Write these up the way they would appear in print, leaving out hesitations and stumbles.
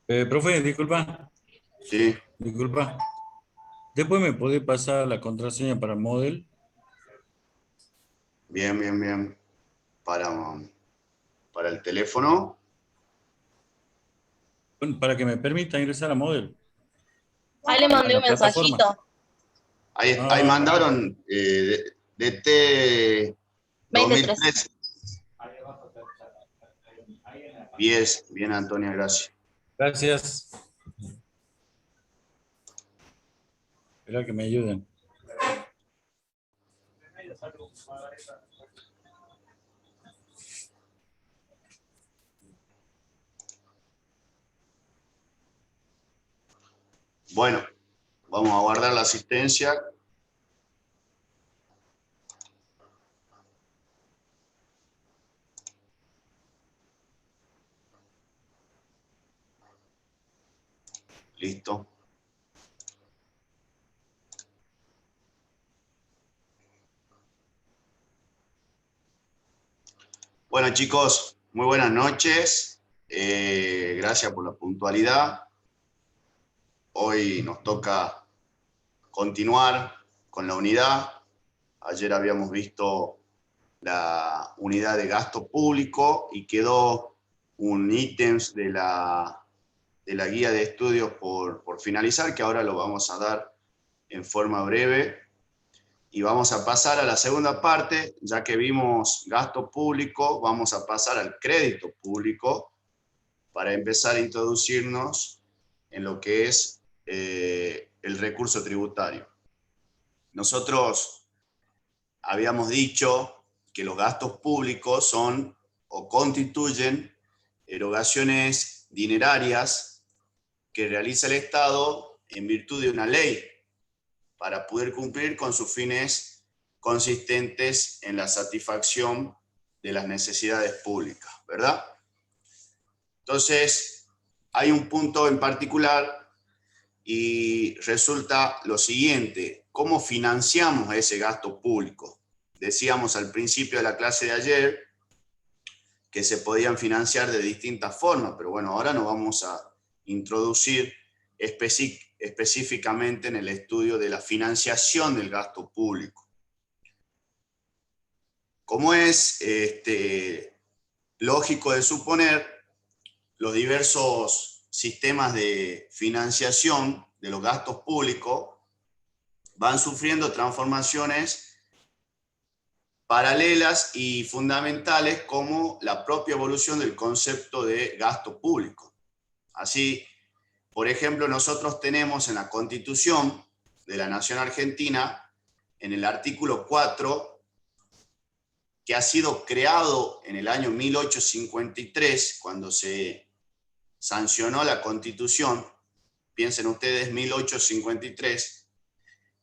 Profe, disculpa, Sí, disculpa. Después me podés pasar la contraseña para Model. bien, bien, bien. Para, para el teléfono. Bueno, para que me permita ingresar a Model, Ahí le a mandé un la plataforma. mensajito. Ahí Ah, mandaron DT 23. 2013. Bien, bien, Antonia, gracias. gracias. Espera que me ayuden. Bueno, vamos a guardar la asistencia. Listo. Bueno, chicos, muy buenas noches. Gracias por la puntualidad. Hoy nos toca continuar con la unidad. Ayer habíamos visto la unidad de gasto público y quedó un ítem de la guía de estudios por finalizar, que ahora lo vamos a dar en forma breve. Y vamos a pasar a la segunda parte, ya que vimos gasto público, vamos a pasar al crédito público para empezar a introducirnos en lo que es el recurso tributario. Nosotros habíamos dicho que los gastos públicos son o constituyen erogaciones dinerarias que realiza el Estado en virtud de una ley para poder cumplir con sus fines consistentes en la satisfacción de las necesidades públicas, ¿verdad? Entonces, hay un punto en particular y resulta lo siguiente: ¿cómo financiamos ese gasto público? Decíamos al principio de la clase de ayer que se podían financiar de distintas formas, pero bueno, ahora nos vamos a introducir específicamente en el estudio de la financiación del gasto público. Como es lógico de suponer, los diversos sistemas de financiación de los gastos públicos van sufriendo transformaciones paralelas y fundamentales, como la propia evolución del concepto de gasto público. Así, por ejemplo, nosotros tenemos en la Constitución de la Nación Argentina, en el artículo 4, que ha sido creado en el año 1853, cuando se sancionó la Constitución. Piensen ustedes, 1853.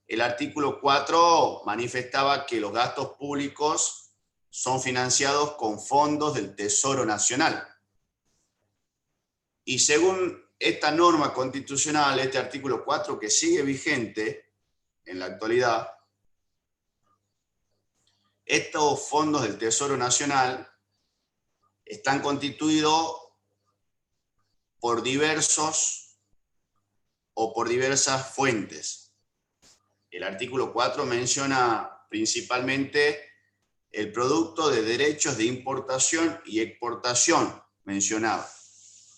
El artículo 4 manifestaba que los gastos públicos son financiados con fondos del Tesoro Nacional. Y según esta norma constitucional, este artículo 4, que sigue vigente en la actualidad, estos fondos del Tesoro Nacional están constituidos por diversas fuentes. El artículo 4 menciona principalmente el producto de derechos de importación y exportación mencionado.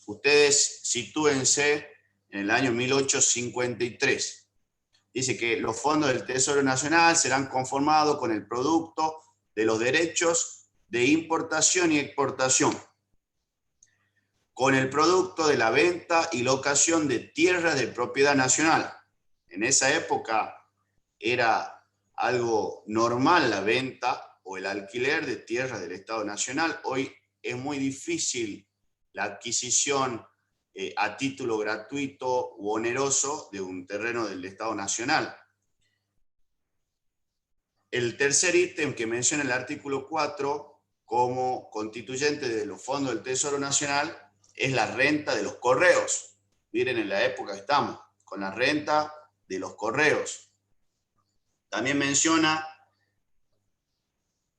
Ustedes sitúense en el año 1853. Dice que los fondos del Tesoro Nacional serán conformados con el producto de los derechos de importación y exportación, con el producto de la venta y locación de tierras de propiedad nacional. En esa época era algo normal la venta o el alquiler de tierras del Estado Nacional. Hoy es muy difícil la adquisición a título gratuito u oneroso de un terreno del Estado Nacional. El tercer ítem que menciona el artículo 4 como constituyente de los fondos del Tesoro Nacional es la renta de los correos. Miren en la época que estamos, con la renta de los correos. También menciona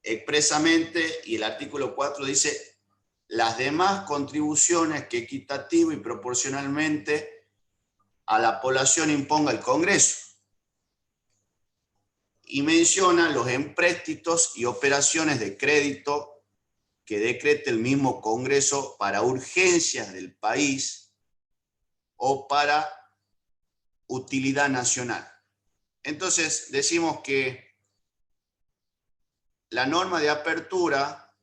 expresamente, y el artículo 4 dice las demás contribuciones que equitativo y proporcionalmente a la población imponga el Congreso. Y menciona los empréstitos y operaciones de crédito que decrete el mismo Congreso para urgencias del país o para utilidad nacional. Entonces, decimos que la norma de apertura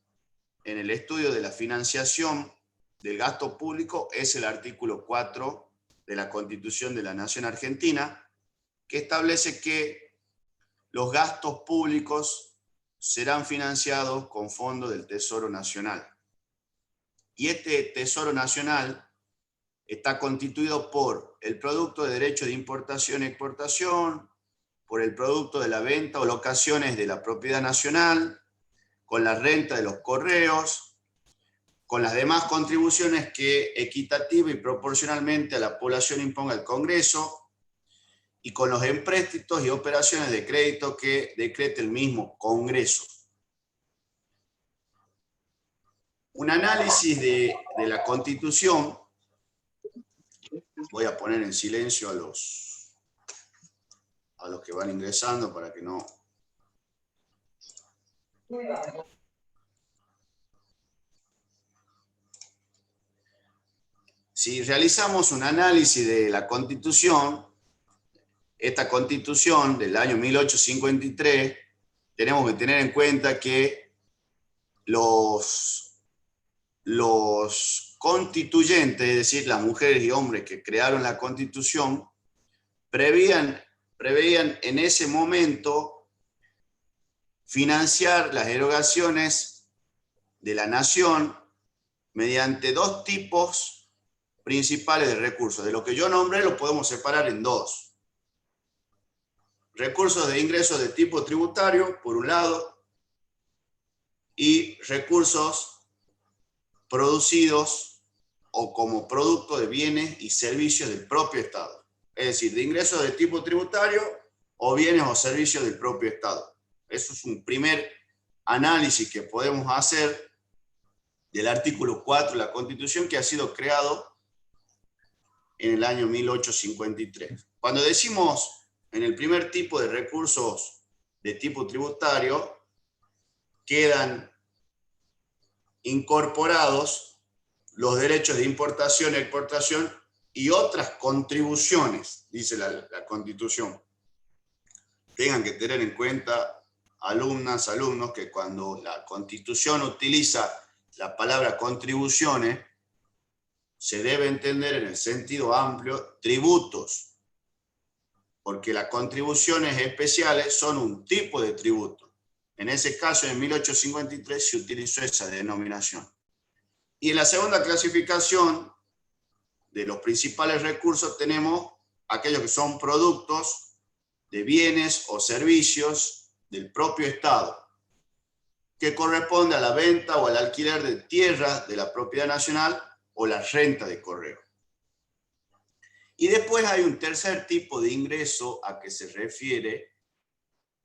en el estudio de la financiación del gasto público es el artículo 4 de la Constitución de la Nación Argentina, que establece que los gastos públicos serán financiados con fondos del Tesoro Nacional. Y este Tesoro Nacional está constituido por el producto de derecho de importación y exportación, por el producto de la venta o locaciones de la propiedad nacional, con la renta de los correos, con las demás contribuciones que equitativa y proporcionalmente a la población imponga el Congreso, y con los empréstitos y operaciones de crédito que decrete el mismo Congreso. Un análisis de la Constitución, voy a poner en silencio a los que van ingresando para que no... Si realizamos un análisis de la Constitución, esta Constitución del año 1853, tenemos que tener en cuenta que los constituyentes, es decir, las mujeres y hombres que crearon la Constitución, preveían en ese momento financiar las erogaciones de la nación mediante dos tipos principales de recursos. De lo que yo nombré lo podemos separar en dos. Recursos de ingresos de tipo tributario, por un lado, y recursos producidos o como producto de bienes y servicios del propio Estado. Es decir, de ingresos de tipo tributario o bienes o servicios del propio Estado. Eso es un primer análisis que podemos hacer del artículo 4 de la Constitución, que ha sido creado en el año 1853. Cuando decimos en el primer tipo de recursos de tipo tributario, quedan incorporados los derechos de importación, exportación y otras contribuciones, dice la Constitución. Tengan que tener en cuenta, alumnas, alumnos, que cuando la Constitución utiliza la palabra contribuciones, se debe entender en el sentido amplio tributos, porque las contribuciones especiales son un tipo de tributo. En ese caso, en 1853 se utilizó esa denominación. Y en la segunda clasificación de los principales recursos tenemos aquellos que son productos de bienes o servicios del propio Estado, que corresponde a la venta o al alquiler de tierras de la propiedad nacional o la renta de correo. Y después hay un tercer tipo de ingreso a que se refiere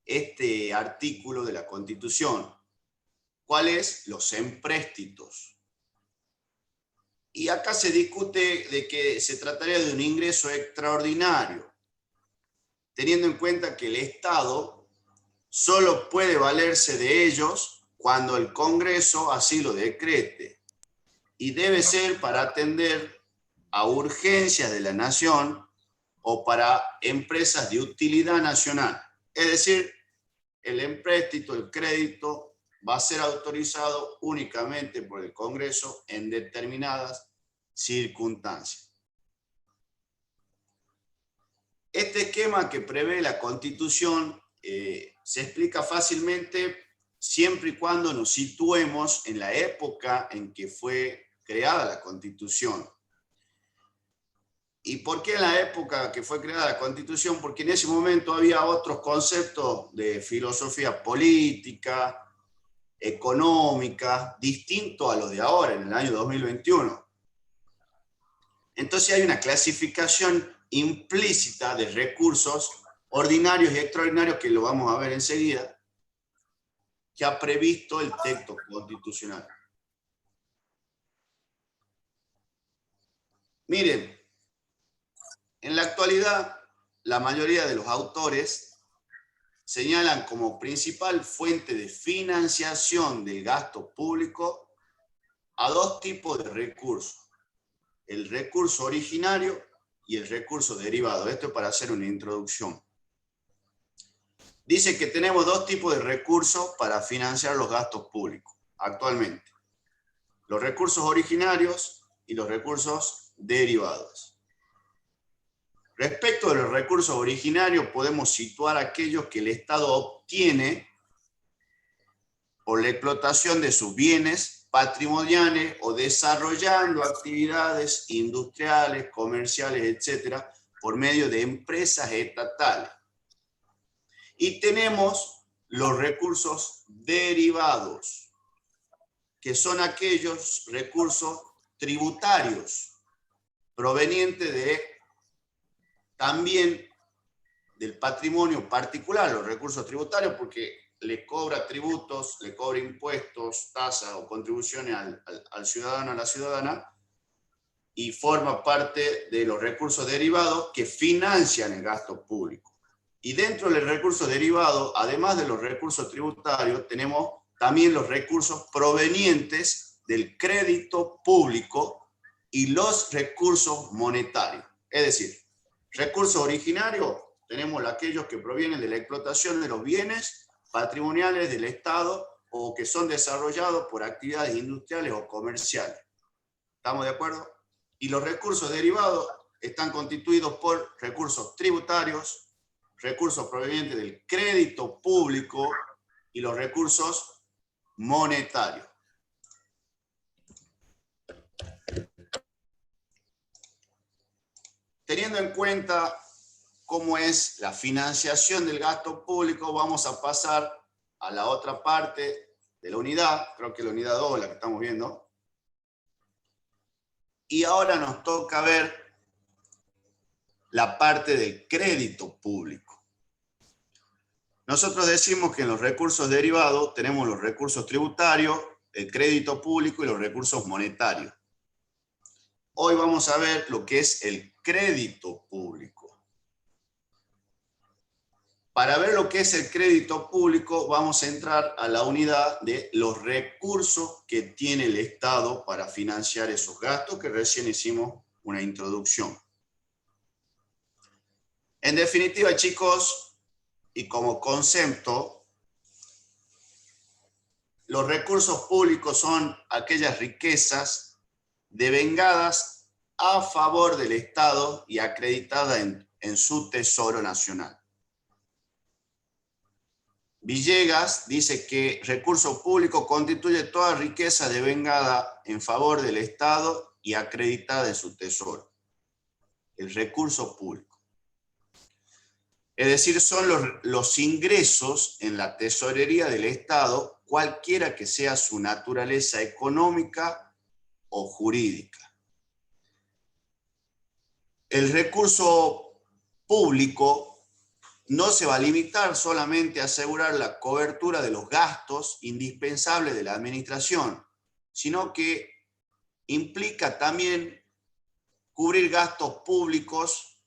este artículo de la Constitución. ¿Cuál es? Los empréstitos. Y acá se discute de que se trataría de un ingreso extraordinario, teniendo en cuenta que el Estado solo puede valerse de ellos cuando el Congreso así lo decrete, y debe ser para atender a urgencias de la nación o para empresas de utilidad nacional. Es decir, el empréstito, el crédito, va a ser autorizado únicamente por el Congreso en determinadas circunstancias. Este esquema que prevé la Constitución se explica fácilmente siempre y cuando nos situemos en la época en que fue creada la Constitución. ¿Y por qué en la época que fue creada la Constitución? Porque en ese momento había otros conceptos de filosofía política, económica, distintos a los de ahora, en el año 2021. Entonces hay una clasificación implícita de recursos ordinarios y extraordinarios, que lo vamos a ver enseguida, que ha previsto el texto constitucional. Miren, en la actualidad, la mayoría de los autores señalan como principal fuente de financiación del gasto público a dos tipos de recursos: el recurso originario y el recurso derivado. Esto es para hacer una introducción. Dice que tenemos dos tipos de recursos para financiar los gastos públicos actualmente: los recursos originarios y los recursos derivados. Respecto de los recursos originarios, podemos situar aquellos que el Estado obtiene por la explotación de sus bienes patrimoniales o desarrollando actividades industriales, comerciales, etcétera, por medio de empresas estatales. Y tenemos los recursos derivados, que son aquellos recursos tributarios provenientes también del patrimonio particular, los recursos tributarios, porque le cobra tributos, le cobra impuestos, tasas o contribuciones al ciudadano, a la ciudadana, y forma parte de los recursos derivados que financian el gasto público. Y dentro del recurso derivado, además de los recursos tributarios, tenemos también los recursos provenientes del crédito público y los recursos monetarios. Es decir, recursos originarios, tenemos aquellos que provienen de la explotación de los bienes patrimoniales del Estado o que son desarrollados por actividades industriales o comerciales. ¿Estamos de acuerdo? Y los recursos derivados están constituidos por recursos tributarios, recursos provenientes del crédito público y los recursos monetarios. Teniendo en cuenta cómo es la financiación del gasto público, vamos a pasar a la otra parte de la unidad, creo que la unidad 2, la que estamos viendo. Y ahora nos toca ver la parte del crédito público. Nosotros decimos que en los recursos derivados tenemos los recursos tributarios, el crédito público y los recursos monetarios. Hoy vamos a ver lo que es el crédito público. Para ver lo que es el crédito público, vamos a entrar a la unidad de los recursos que tiene el Estado para financiar esos gastos, que recién hicimos una introducción. En definitiva, chicos, y como concepto, los recursos públicos son aquellas riquezas devengadas a favor del Estado y acreditadas en su Tesoro Nacional. Villegas dice que recurso público constituye toda riqueza devengada en favor del Estado y acreditada en su tesoro. El recurso público. Es decir, son los ingresos en la tesorería del Estado, cualquiera que sea su naturaleza económica o jurídica. El recurso público no se va a limitar solamente a asegurar la cobertura de los gastos indispensables de la administración, sino que implica también cubrir gastos públicos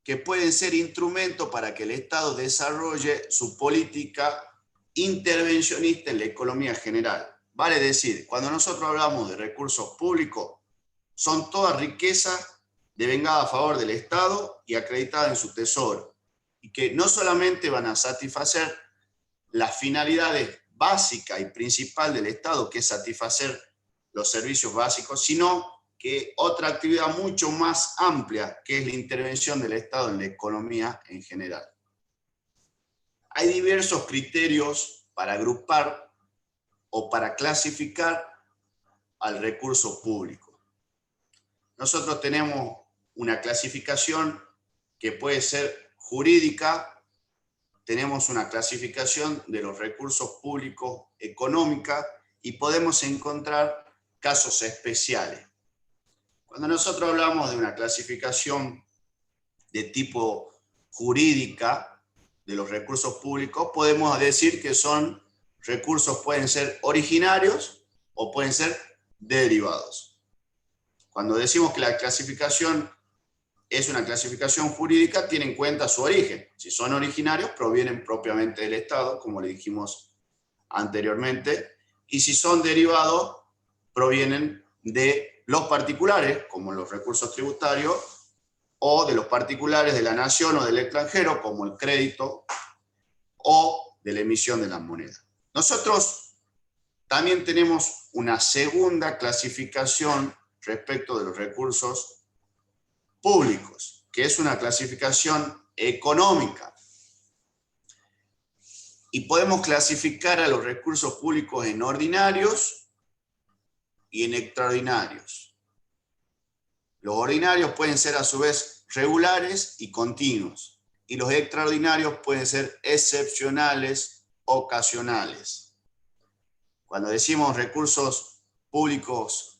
que pueden ser instrumentos para que el Estado desarrolle su política intervencionista en la economía general. Vale decir, cuando nosotros hablamos de recursos públicos, son toda riqueza devengada a favor del Estado y acreditada en su tesoro, y que no solamente van a satisfacer las finalidades básicas y principales del Estado, que es satisfacer los servicios básicos, sino que otra actividad mucho más amplia, que es la intervención del Estado en la economía en general. Hay diversos criterios para agrupar o para clasificar al recurso público. Nosotros tenemos una clasificación que puede ser jurídica, tenemos una clasificación de los recursos públicos económica y podemos encontrar casos especiales. Cuando nosotros hablamos de una clasificación de tipo jurídica de los recursos públicos, podemos decir que son recursos, pueden ser originarios o pueden ser derivados. Cuando decimos que la clasificación es una clasificación jurídica, tiene en cuenta su origen. Si son originarios, provienen propiamente del Estado, como le dijimos anteriormente, y si son derivados, provienen de los particulares, como los recursos tributarios, o de los particulares de la nación o del extranjero, como el crédito, o de la emisión de la moneda. Nosotros también tenemos una segunda clasificación respecto de los recursos públicos, que es una clasificación económica. Y podemos clasificar a los recursos públicos en ordinarios y en extraordinarios. Los ordinarios pueden ser a su vez regulares y continuos, y los extraordinarios pueden ser excepcionales, ocasionales. Cuando decimos recursos públicos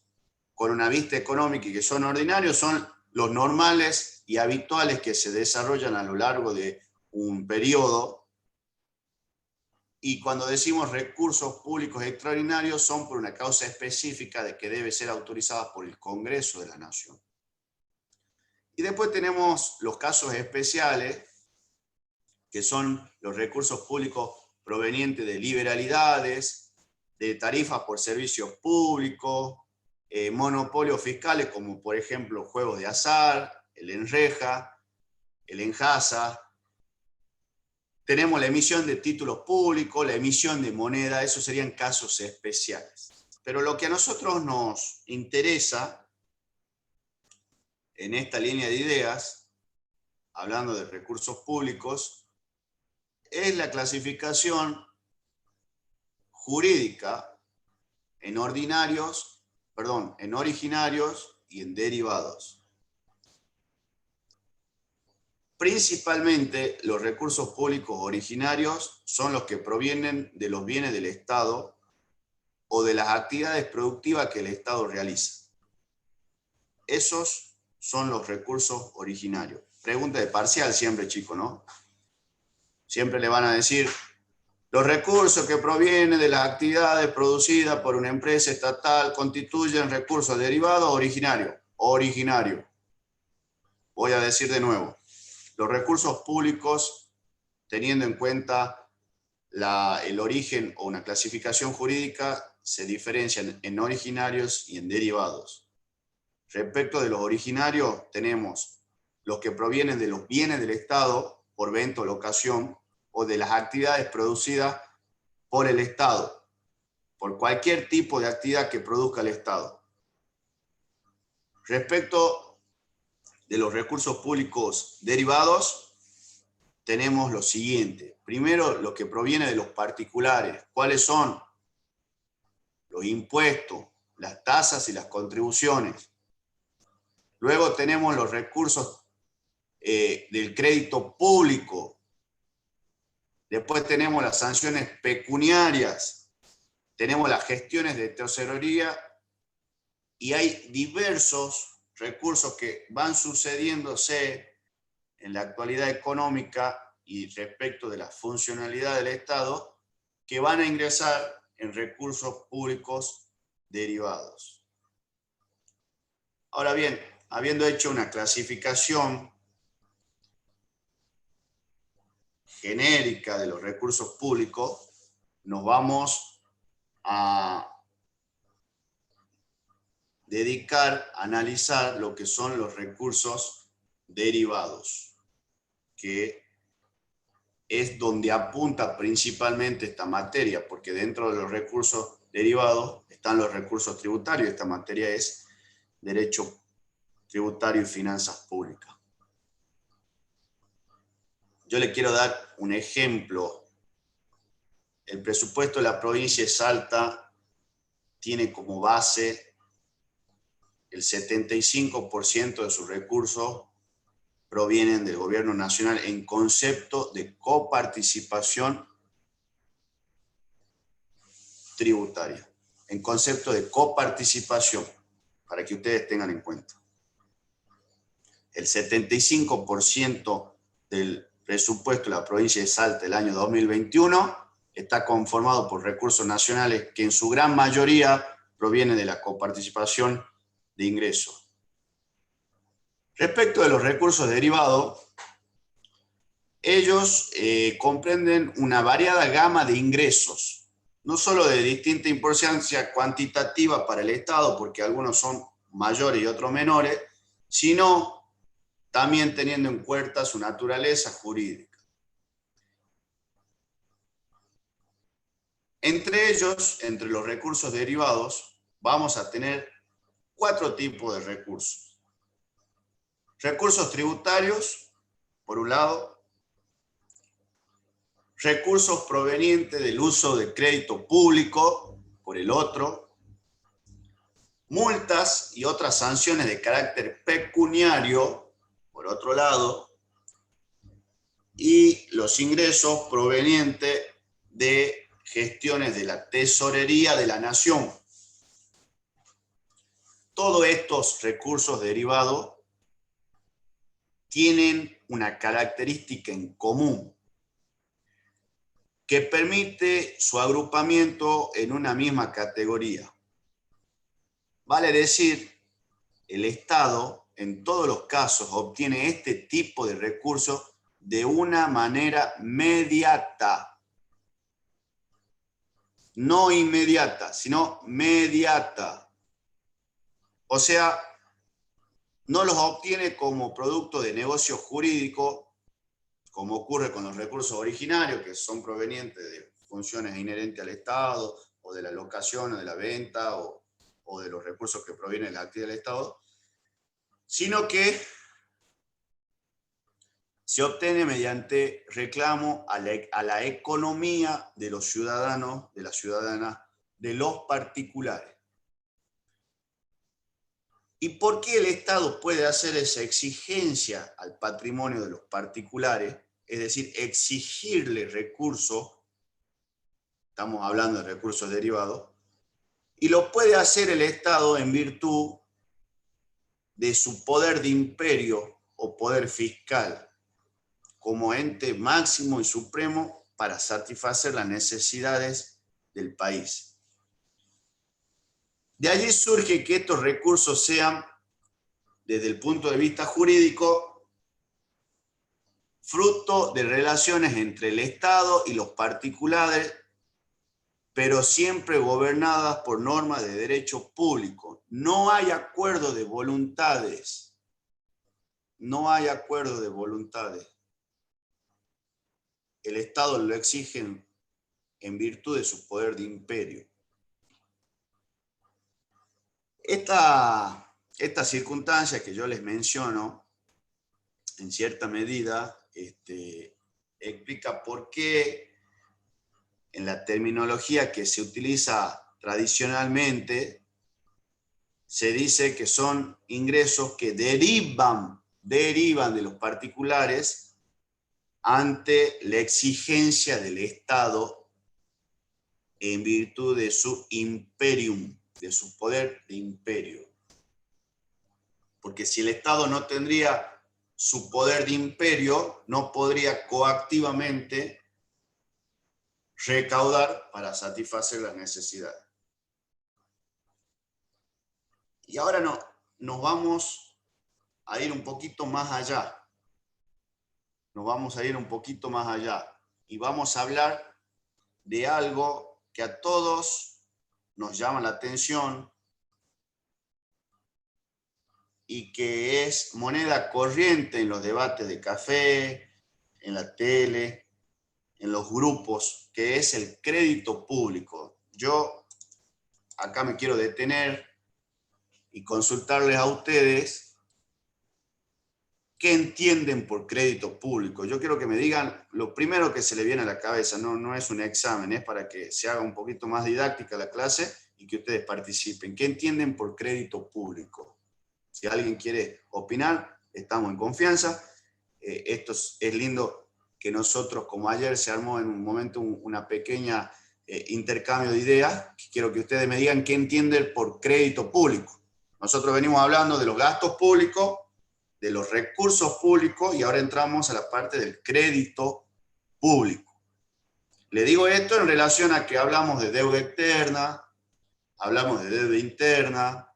con una vista económica y que son ordinarios, son los normales y habituales que se desarrollan a lo largo de un periodo. Y cuando decimos recursos públicos extraordinarios, son por una causa específica de que debe ser autorizada por el Congreso de la Nación. Y después tenemos los casos especiales, que son los recursos públicos provenientes de liberalidades, de tarifas por servicios públicos, monopolios fiscales, como por ejemplo juegos de azar, el Enreja, el Enjasa. Tenemos la emisión de títulos públicos, la emisión de moneda, esos serían casos especiales. Pero lo que a nosotros nos interesa en esta línea de ideas, hablando de recursos públicos, es la clasificación jurídica en originarios y en derivados. Principalmente los recursos públicos originarios son los que provienen de los bienes del Estado o de las actividades productivas que el Estado realiza. Esos son los recursos originarios. Pregunta de parcial siempre, chicos, ¿no? Siempre le van a decir, los recursos que provienen de las actividades producidas por una empresa estatal constituyen recursos derivados originarios. Originario. Voy a decir de nuevo. Los recursos públicos, teniendo en cuenta el origen o una clasificación jurídica, se diferencian en originarios y en derivados. Respecto de los originarios, tenemos los que provienen de los bienes del Estado por venta o locación, o de las actividades producidas por el Estado, por cualquier tipo de actividad que produzca el Estado. Respecto de los recursos públicos derivados, tenemos lo siguiente. Primero, lo que proviene de los particulares. ¿Cuáles son? Los impuestos, las tasas y las contribuciones. Luego tenemos los recursos del crédito público. Después tenemos las sanciones pecuniarias, tenemos las gestiones de tesorería y hay diversos recursos que van sucediéndose en la actualidad económica y respecto de la funcionalidad del Estado que van a ingresar en recursos públicos derivados. Ahora bien, habiendo hecho una clasificación genérica de los recursos públicos, nos vamos a dedicar a analizar lo que son los recursos derivados, que es donde apunta principalmente esta materia, porque dentro de los recursos derivados están los recursos tributarios. Esta materia es Derecho Tributario y Finanzas Públicas. Yo le quiero dar un ejemplo. El presupuesto de la provincia de Salta tiene como base el 75% de sus recursos provienen del gobierno nacional en concepto de coparticipación tributaria. En concepto de coparticipación, para que ustedes tengan en cuenta. El 75% del presupuesto de la provincia de Salta el año 2021 está conformado por recursos nacionales que en su gran mayoría provienen de la coparticipación de ingresos. Respecto de los recursos derivados, ellos comprenden una variada gama de ingresos, no solo de distinta importancia cuantitativa para el Estado, porque algunos son mayores y otros menores, sino también teniendo en cuenta su naturaleza jurídica. Entre ellos, entre los recursos derivados, vamos a tener 4 tipos de recursos. Recursos tributarios, por un lado. Recursos provenientes del uso de crédito público, por el otro. Multas y otras sanciones de carácter pecuniario, por otro lado. Y los ingresos provenientes de gestiones de la tesorería de la nación. Todos estos recursos derivados tienen una característica en común que permite su agrupamiento en una misma categoría. Vale decir, el Estado en todos los casos obtiene este tipo de recursos de una manera mediata. No inmediata, sino mediata. O sea, no los obtiene como producto de negocio jurídico, como ocurre con los recursos originarios, que son provenientes de funciones inherentes al Estado, o de la locación, o de la venta, o de los recursos que provienen de la actividad del Estado, sino que se obtiene mediante reclamo a la economía de los ciudadanos, de las ciudadanas, de los particulares. ¿Y por qué el Estado puede hacer esa exigencia al patrimonio de los particulares? Es decir, exigirle recursos, estamos hablando de recursos derivados, y lo puede hacer el Estado en virtud de su poder de imperio o poder fiscal, como ente máximo y supremo para satisfacer las necesidades del país. De allí surge que estos recursos sean, desde el punto de vista jurídico, fruto de relaciones entre el Estado y los particulares, pero siempre gobernadas por normas de derecho público. No hay acuerdo de voluntades. No hay acuerdo de voluntades. El Estado lo exige en virtud de su poder de imperio. Esta circunstancia que yo les menciono, en cierta medida, explica por qué en la terminología que se utiliza tradicionalmente se dice que son ingresos que derivan de los particulares ante la exigencia del Estado en virtud de su imperium, de su poder de imperio. Porque si el Estado no tendría su poder de imperio, no podría coactivamente recaudar para satisfacer las necesidades. Y ahora nos vamos a ir un poquito más allá. Nos vamos a ir un poquito más allá. Y vamos a hablar de algo que a todos nos llama la atención y que es moneda corriente en los debates de café, en la tele, en los grupos, que es el crédito público. Yo acá me quiero detener y consultarles a ustedes qué entienden por crédito público. Yo quiero que me digan lo primero que se le viene a la cabeza, no es un examen, es para que se haga un poquito más didáctica la clase y que ustedes participen. ¿Qué entienden por crédito público? Si alguien quiere opinar, estamos en confianza. Esto es lindo que nosotros, como ayer se armó en un momento una pequeña intercambio de ideas, quiero que ustedes me digan qué entienden por crédito público. Nosotros venimos hablando de los gastos públicos, de los recursos públicos, y ahora entramos a la parte del crédito público. Le digo esto en relación a que hablamos de deuda externa, hablamos de deuda interna,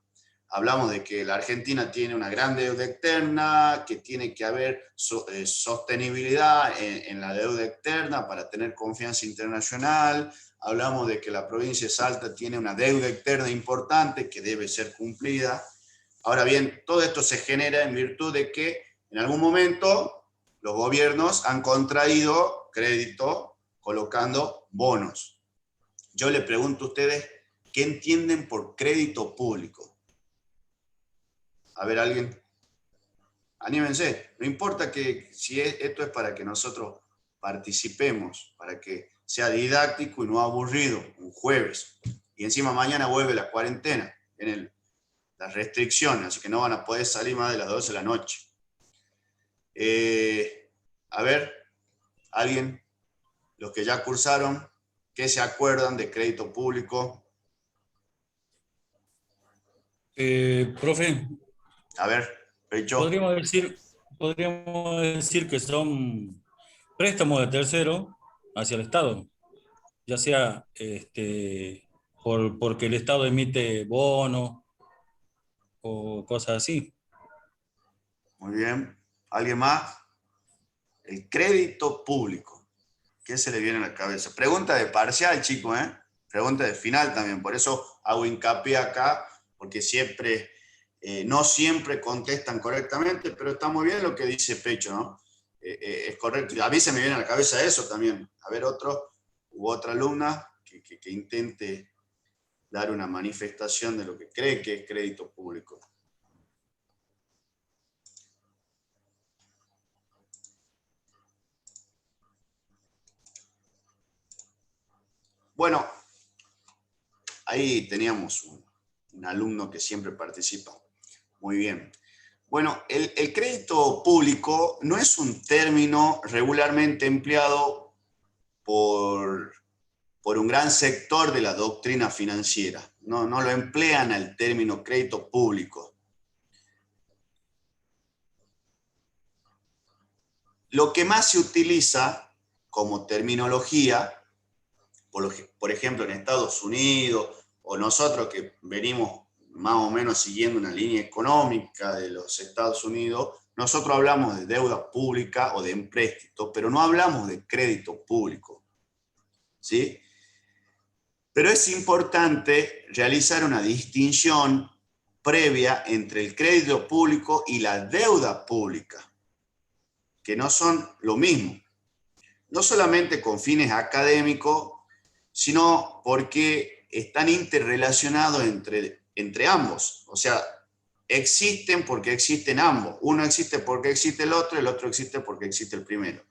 hablamos de que la Argentina tiene una gran deuda externa, que tiene que haber sostenibilidad en la deuda externa para tener confianza internacional. Hablamos de que la provincia de Salta tiene una deuda externa importante que debe ser cumplida. Ahora bien, todo esto se genera en virtud de que en algún momento los gobiernos han contraído crédito colocando bonos. Yo le pregunto a ustedes, ¿qué entienden por crédito público? A ver, alguien, anímense. No importa que si esto es para que nosotros participemos, para que sea didáctico y no aburrido, un jueves. Y encima mañana vuelve la cuarentena, las restricciones, así que no van a poder salir más de las 12 de la noche. A ver, alguien, los que ya cursaron, ¿qué se acuerdan de crédito público? Profe, A ver, Pecho. podríamos decir que son préstamos de tercero hacia el Estado, ya sea porque el Estado emite bonos o cosas así. Muy bien. ¿Alguien más? El crédito público. ¿Qué se le viene a la cabeza? Pregunta de parcial, chico, ¿eh? Pregunta de final también. Por eso hago hincapié acá, porque siempre, no siempre contestan correctamente, pero está muy bien lo que dice Pecho, ¿no? Es correcto. A mí se me viene a la cabeza eso también. A ver, otro u otra alumna que intente dar una manifestación de lo que cree que es crédito público. Bueno, ahí teníamos un alumno que siempre participa. Muy bien. Bueno, el crédito público no es un término regularmente empleado por un gran sector de la doctrina financiera. No lo emplean al término crédito público. Lo que más se utiliza como terminología, por ejemplo en Estados Unidos, o nosotros que venimos más o menos siguiendo una línea económica de los Estados Unidos, nosotros hablamos de deuda pública o de empréstito, pero no hablamos de crédito público, ¿sí? Pero es importante realizar una distinción previa entre el crédito público y la deuda pública, que no son lo mismo. No solamente con fines académicos, sino porque están interrelacionados entre ambos. O sea, existen porque existen ambos. Uno existe porque existe el otro existe porque existe el primero.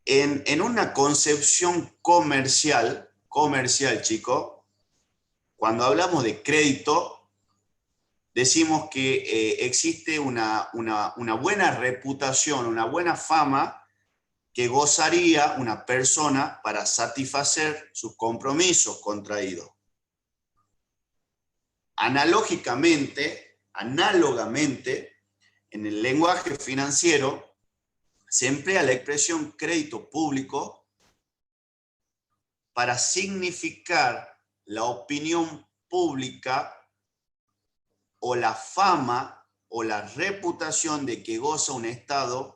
En una concepción comercial, chico, cuando hablamos de crédito, decimos que existe una buena reputación, una buena fama que gozaría una persona para satisfacer sus compromisos contraídos. Análogamente, en el lenguaje financiero, se emplea la expresión crédito público para significar la opinión pública o la fama o la reputación de que goza un Estado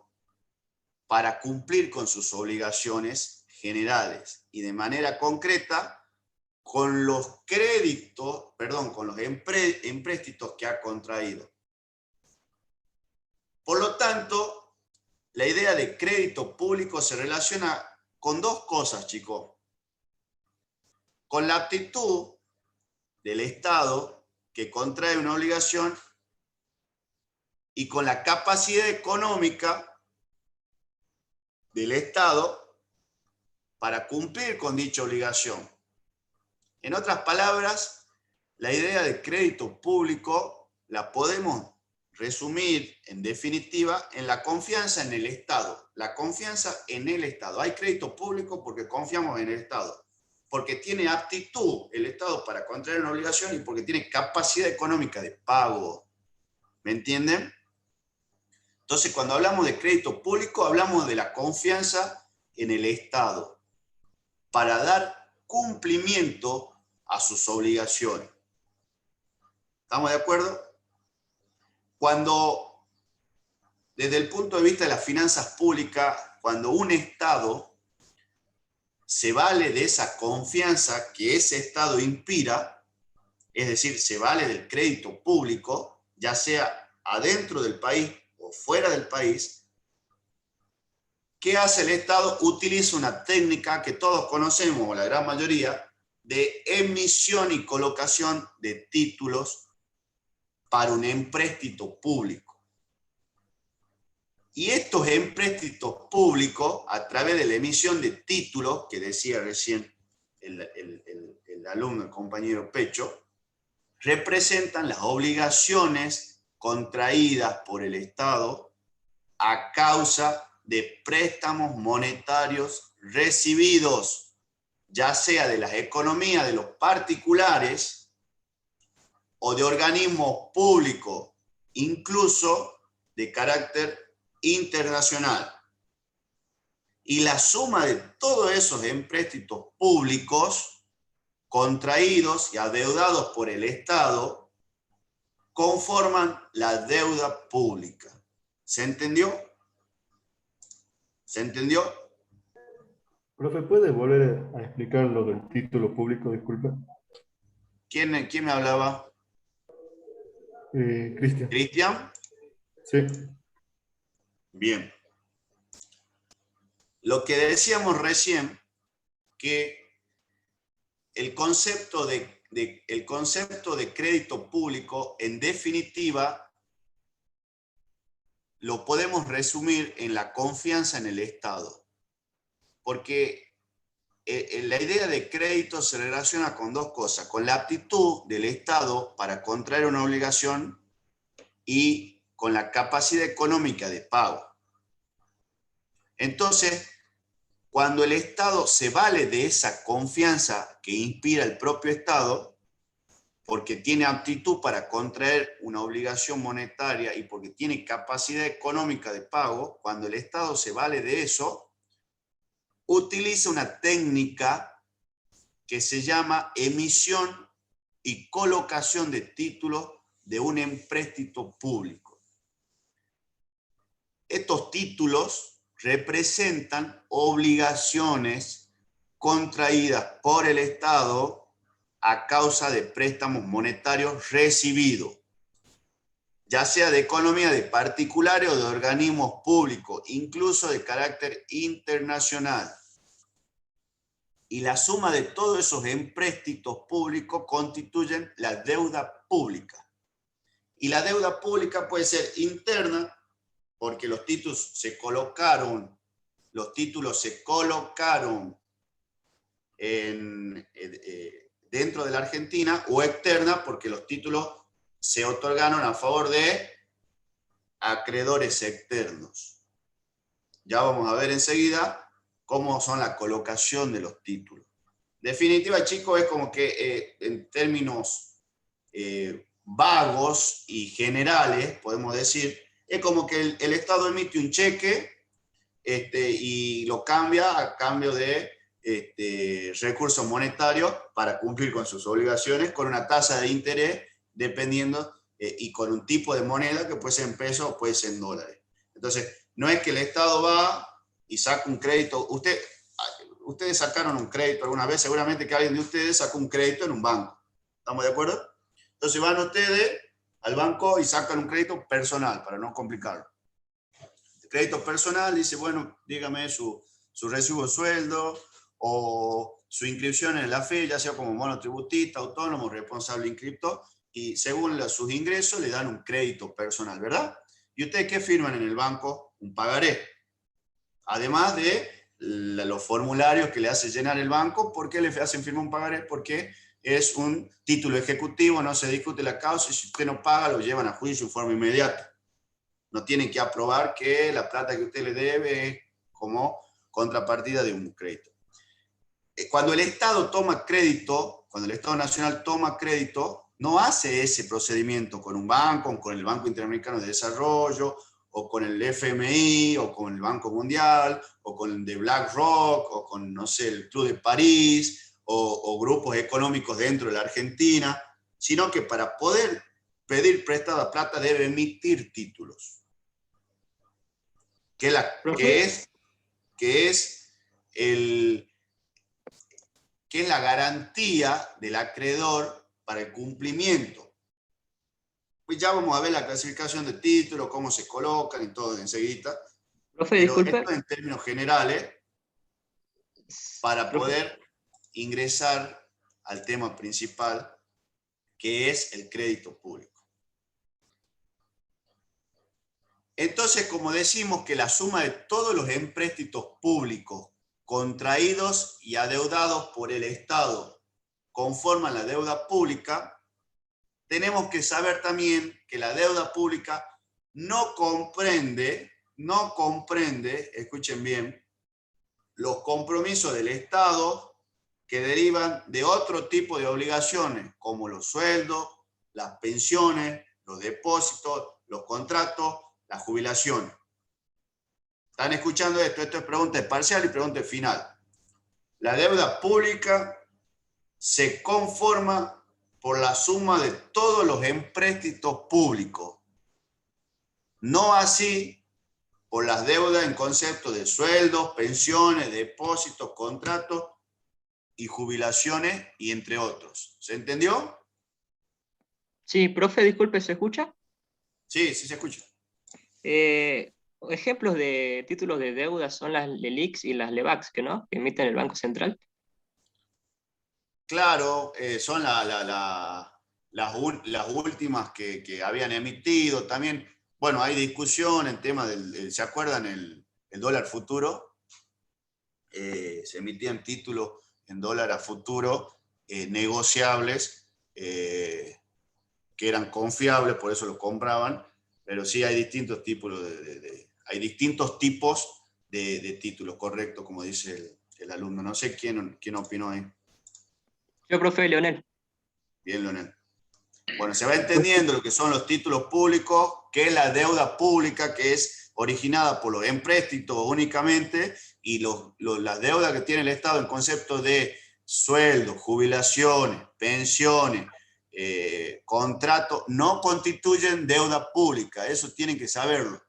para cumplir con sus obligaciones generales y de manera concreta con los empréstitos que ha contraído. Por lo tanto, la idea de crédito público se relaciona con dos cosas, chicos. Con la aptitud del Estado que contrae una obligación y con la capacidad económica del Estado para cumplir con dicha obligación. En otras palabras, la idea de crédito público la podemos resumir, en definitiva, en la confianza en el Estado. La confianza en el Estado. Hay crédito público porque confiamos en el Estado, porque tiene aptitud el Estado para contraer una obligación y porque tiene capacidad económica de pago. ¿Me entienden? Entonces, cuando hablamos de crédito público, hablamos de la confianza en el Estado para dar cumplimiento a sus obligaciones. ¿Estamos de acuerdo? Cuando, desde el punto de vista de las finanzas públicas, cuando un Estado se vale de esa confianza que ese Estado inspira, es decir, se vale del crédito público, ya sea adentro del país o fuera del país, ¿qué hace el Estado? Utiliza una técnica que todos conocemos, o la gran mayoría, de emisión y colocación de títulos para un empréstito público. Y estos empréstitos públicos, a través de la emisión de títulos, que decía recién el alumno, el compañero Pecho, representan las obligaciones contraídas por el Estado a causa de préstamos monetarios recibidos, ya sea de las economías de los particulares o de organismos públicos, incluso de carácter internacional. Y la suma de todos esos empréstitos públicos contraídos y adeudados por el Estado conforman la deuda pública. ¿Se entendió? ¿Se entendió? Profe, ¿puede volver a explicar lo del título público? Disculpe. ¿Quién me hablaba? Cristian. ¿Cristian? Sí. Bien. Lo que decíamos recién, que el concepto de crédito público, en definitiva, lo podemos resumir en la confianza en el Estado. Porque la idea de crédito se relaciona con dos cosas, con la aptitud del Estado para contraer una obligación y con la capacidad económica de pago. Entonces, cuando el Estado se vale de esa confianza que inspira el propio Estado, porque tiene aptitud para contraer una obligación monetaria y porque tiene capacidad económica de pago, cuando el Estado se vale de eso, utiliza una técnica que se llama emisión y colocación de títulos de un empréstito público. Estos títulos representan obligaciones contraídas por el Estado a causa de préstamos monetarios recibidos, ya sea de economía de particulares o de organismos públicos, incluso de carácter internacional. Y la suma de todos esos empréstitos públicos constituyen la deuda pública. Y la deuda pública puede ser interna, porque los títulos se colocaron dentro de la Argentina, o externa, porque los títulos se otorgaron a favor de acreedores externos. Ya vamos a ver enseguida cómo son la colocación de los títulos. En definitiva, chicos, es como que en términos vagos y generales, podemos decir, es como que el Estado emite un cheque y lo cambia a cambio de recursos monetarios para cumplir con sus obligaciones, con una tasa de interés dependiendo y con un tipo de moneda que puede ser en pesos o puede ser en dólares. Entonces, no es que el Estado va y saca un crédito. Ustedes sacaron un crédito alguna vez, seguramente que alguien de ustedes sacó un crédito en un banco. ¿Estamos de acuerdo? Entonces van ustedes al banco y sacan un crédito personal, para no complicarlo. El crédito personal dice, bueno, dígame su recibo de sueldo o su inscripción en la AFE, ya sea como monotributista, autónomo, responsable inscripto, y según sus ingresos le dan un crédito personal, ¿verdad? ¿Y ustedes qué firman en el banco? Un pagaré. Además de los formularios que le hace llenar el banco. ¿Por qué le hacen firmar un pagaré? Porque es un título ejecutivo, no se discute la causa, y si usted no paga, lo llevan a juicio en forma inmediata. No tienen que aprobar que la plata que usted le debe es como contrapartida de un crédito. Cuando el Estado toma crédito, cuando el Estado Nacional toma crédito, no hace ese procedimiento con un banco, con el Banco Interamericano de Desarrollo, o con el FMI, o con el Banco Mundial, o con el de BlackRock, o con, no sé, el Club de París, o grupos económicos dentro de la Argentina, sino que para poder pedir prestada plata debe emitir títulos. Que es la garantía del acreedor para el cumplimiento. Pues ya vamos a ver la clasificación de títulos, cómo se colocan y todo enseguida. Profe, Pero disculpe. esto en términos generales, para poder ingresar al tema principal, que es el crédito público. Entonces, como decimos que la suma de todos los empréstitos públicos contraídos y adeudados por el Estado conforman la deuda pública, tenemos que saber también que la deuda pública no comprende, escuchen bien, los compromisos del Estado que derivan de otro tipo de obligaciones, como los sueldos, las pensiones, los depósitos, los contratos, las jubilaciones. ¿Están escuchando esto? Esto es pregunta parcial y pregunta final. La deuda pública se conforma por la suma de todos los empréstitos públicos, no así por las deudas en concepto de sueldos, pensiones, depósitos, contratos y jubilaciones, y entre otros. ¿Se entendió? Sí, profe, disculpe, ¿se escucha? Sí, sí se escucha. Ejemplos de títulos de deuda son las LELIQs y las LEBACs, ¿no? Que emiten el Banco Central. Claro, son las últimas que habían emitido. También, bueno, hay discusión en tema del, ¿se acuerdan el dólar futuro? Se emitían títulos en dólar a futuro negociables, que eran confiables, por eso los compraban, pero sí hay distintos tipos de títulos, correcto, como dice el alumno. No sé quién opinó ahí. Yo, profe, Leonel. Bien, Leonel. Bueno, se va entendiendo lo que son los títulos públicos, que es la deuda pública, que es originada por los empréstitos únicamente, y las deudas que tiene el Estado en concepto de sueldos, jubilaciones, pensiones, contratos, no constituyen deuda pública. Eso tienen que saberlo.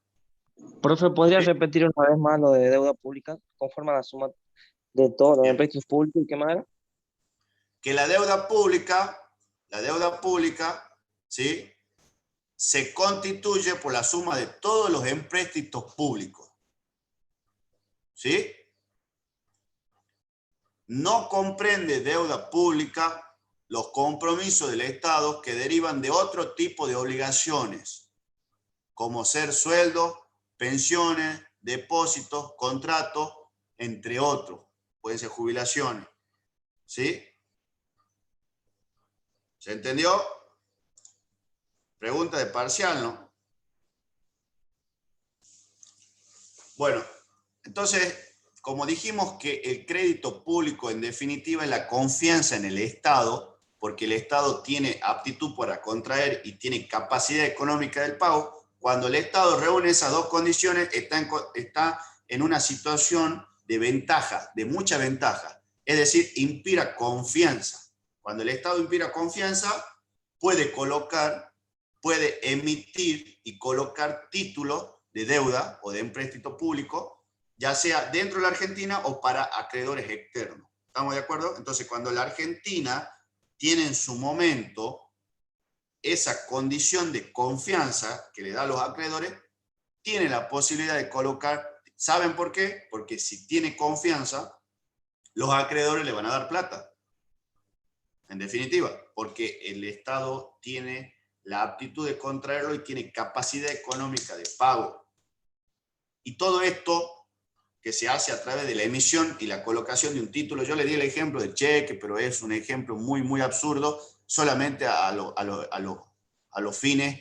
Profe, ¿podría repetir una vez más lo de deuda pública? Conforme a la suma de todos los empréstitos públicos y qué más era. Que la deuda pública, ¿sí?, se constituye por la suma de todos los empréstitos públicos. ¿Sí? No comprende deuda pública los compromisos del Estado que derivan de otro tipo de obligaciones, como ser sueldos, pensiones, depósitos, contratos, entre otros. Pueden ser jubilaciones. ¿Sí? ¿Se entendió? Pregunta de parcial, ¿no? Bueno, entonces, como dijimos que el crédito público en definitiva es la confianza en el Estado, porque el Estado tiene aptitud para contraer y tiene capacidad económica del pago, cuando el Estado reúne esas dos condiciones está en una situación de ventaja, de mucha ventaja, es decir, inspira confianza. Cuando el Estado inspira confianza, puede emitir y colocar títulos de deuda o de empréstito público, ya sea dentro de la Argentina o para acreedores externos. ¿Estamos de acuerdo? Entonces, cuando la Argentina tiene en su momento esa condición de confianza que le da a los acreedores, tiene la posibilidad de colocar, ¿saben por qué? Porque si tiene confianza, los acreedores le van a dar plata. En definitiva, porque el Estado tiene la aptitud de contraerlo y tiene capacidad económica de pago. Y todo esto que se hace a través de la emisión y la colocación de un título, yo le di el ejemplo de cheque, pero es un ejemplo muy, muy absurdo, solamente a los fines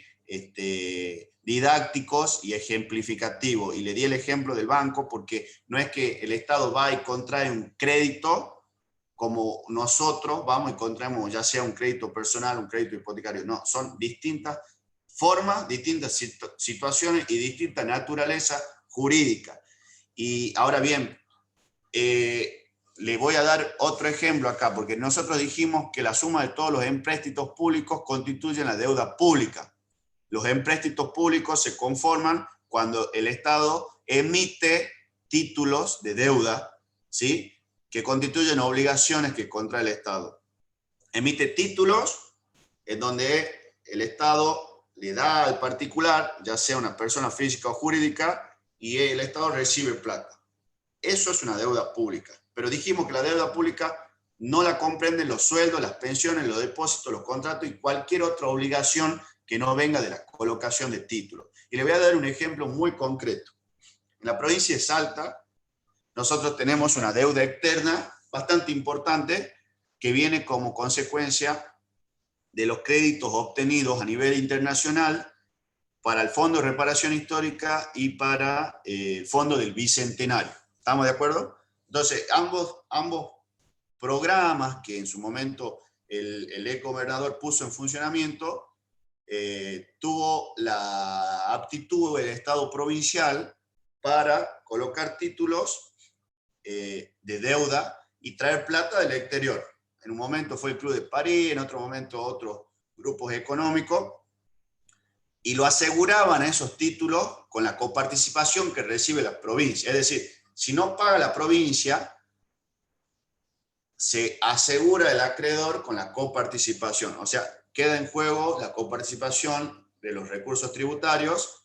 didácticos y ejemplificativos. Y le di el ejemplo del banco porque no es que el Estado va y contrae un crédito como nosotros vamos y contraemos ya sea un crédito personal, un crédito hipotecario. No, son distintas formas, distintas situaciones y distinta naturaleza jurídica. Y ahora bien, le voy a dar otro ejemplo acá, porque nosotros dijimos que la suma de todos los empréstitos públicos constituyen la deuda pública. Los empréstitos públicos se conforman cuando el Estado emite títulos de deuda, ¿sí?, que constituyen obligaciones que contrae el Estado. Emite títulos en donde el Estado le da al particular, ya sea una persona física o jurídica, y el Estado recibe plata. Eso es una deuda pública. Pero dijimos que la deuda pública no la comprenden los sueldos, las pensiones, los depósitos, los contratos y cualquier otra obligación que no venga de la colocación de títulos. Y le voy a dar un ejemplo muy concreto. En la provincia de Salta, nosotros tenemos una deuda externa bastante importante que viene como consecuencia de los créditos obtenidos a nivel internacional para el Fondo de Reparación Histórica y para el Fondo del Bicentenario. ¿Estamos de acuerdo? Entonces, ambos programas que en su momento el ex gobernador puso en funcionamiento, tuvo la aptitud del Estado provincial para colocar títulos de deuda y traer plata del exterior. En un momento fue el Club de París, en otro momento otros grupos económicos, y lo aseguraban a esos títulos con la coparticipación que recibe la provincia. Es decir, si no paga la provincia, se asegura el acreedor con la coparticipación. O sea, queda en juego la coparticipación de los recursos tributarios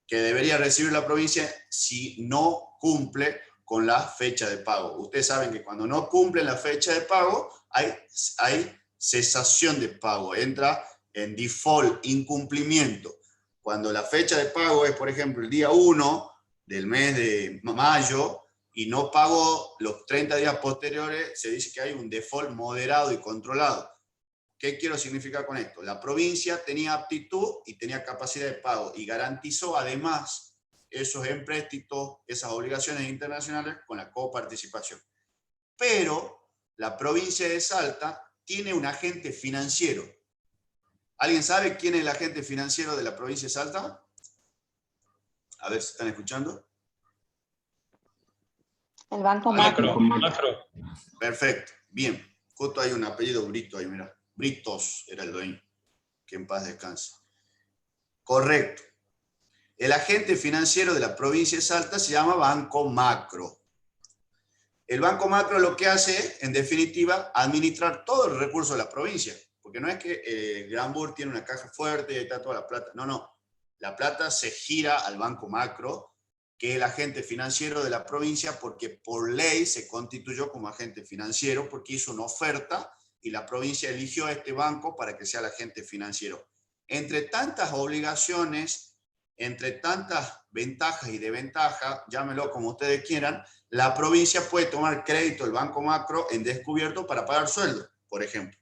que debería recibir la provincia si no cumple con la fecha de pago. Ustedes saben que cuando no cumplen la fecha de pago, hay cesación de pago, entra en default, incumplimiento. Cuando la fecha de pago es, por ejemplo, el día 1 del mes de mayo y no pagó los 30 días posteriores, se dice que hay un default moderado y controlado. ¿Qué quiero significar con esto? La provincia tenía aptitud y tenía capacidad de pago y garantizó además esos empréstitos, esas obligaciones internacionales con la coparticipación. Pero la provincia de Salta tiene un agente financiero. ¿Alguien sabe quién es el agente financiero de la provincia de Salta? A ver si están escuchando. El Banco Macro. Macro. Perfecto, bien. Justo hay un apellido Brito ahí, mira. Britos era el dueño. Que en paz descanse. Correcto. El agente financiero de la provincia de Salta se llama Banco Macro. El Banco Macro lo que hace, en definitiva, administrar todo el recurso de la provincia. Porque no es que Granbur tiene una caja fuerte y está toda la plata. No, no. La plata se gira al Banco Macro, que es el agente financiero de la provincia, porque por ley se constituyó como agente financiero, porque hizo una oferta y la provincia eligió a este banco para que sea el agente financiero. Entre tantas obligaciones, entre tantas ventajas y desventajas, llámelo como ustedes quieran, la provincia puede tomar crédito del Banco Macro en descubierto para pagar sueldo, por ejemplo.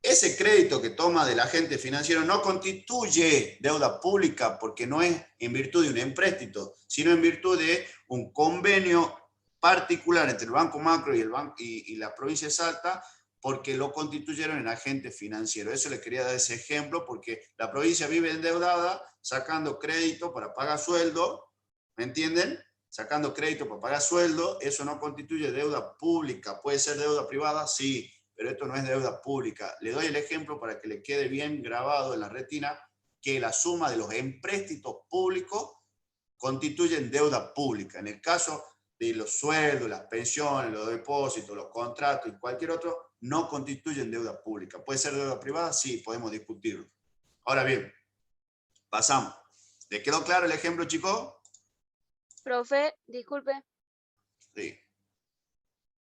Ese crédito que toma del agente financiero no constituye deuda pública porque no es en virtud de un empréstito, sino en virtud de un convenio particular entre el Banco Macro y la provincia de Salta, porque lo constituyeron en agente financiero. Eso les quería dar ese ejemplo porque la provincia vive endeudada, sacando crédito para pagar sueldo, ¿me entienden? Sacando crédito para pagar sueldo, eso no constituye deuda pública. ¿Puede ser deuda privada? Sí, pero esto no es deuda pública. Le doy el ejemplo para que le quede bien grabado en la retina que la suma de los empréstitos públicos constituyen deuda pública. En el caso de los sueldos, las pensiones, los depósitos, los contratos y cualquier otro, no constituyen deuda pública. ¿Puede ser deuda privada? Sí, podemos discutirlo. Ahora bien, pasamos. ¿Les quedó claro el ejemplo, chicos? Profe, disculpe, Sí.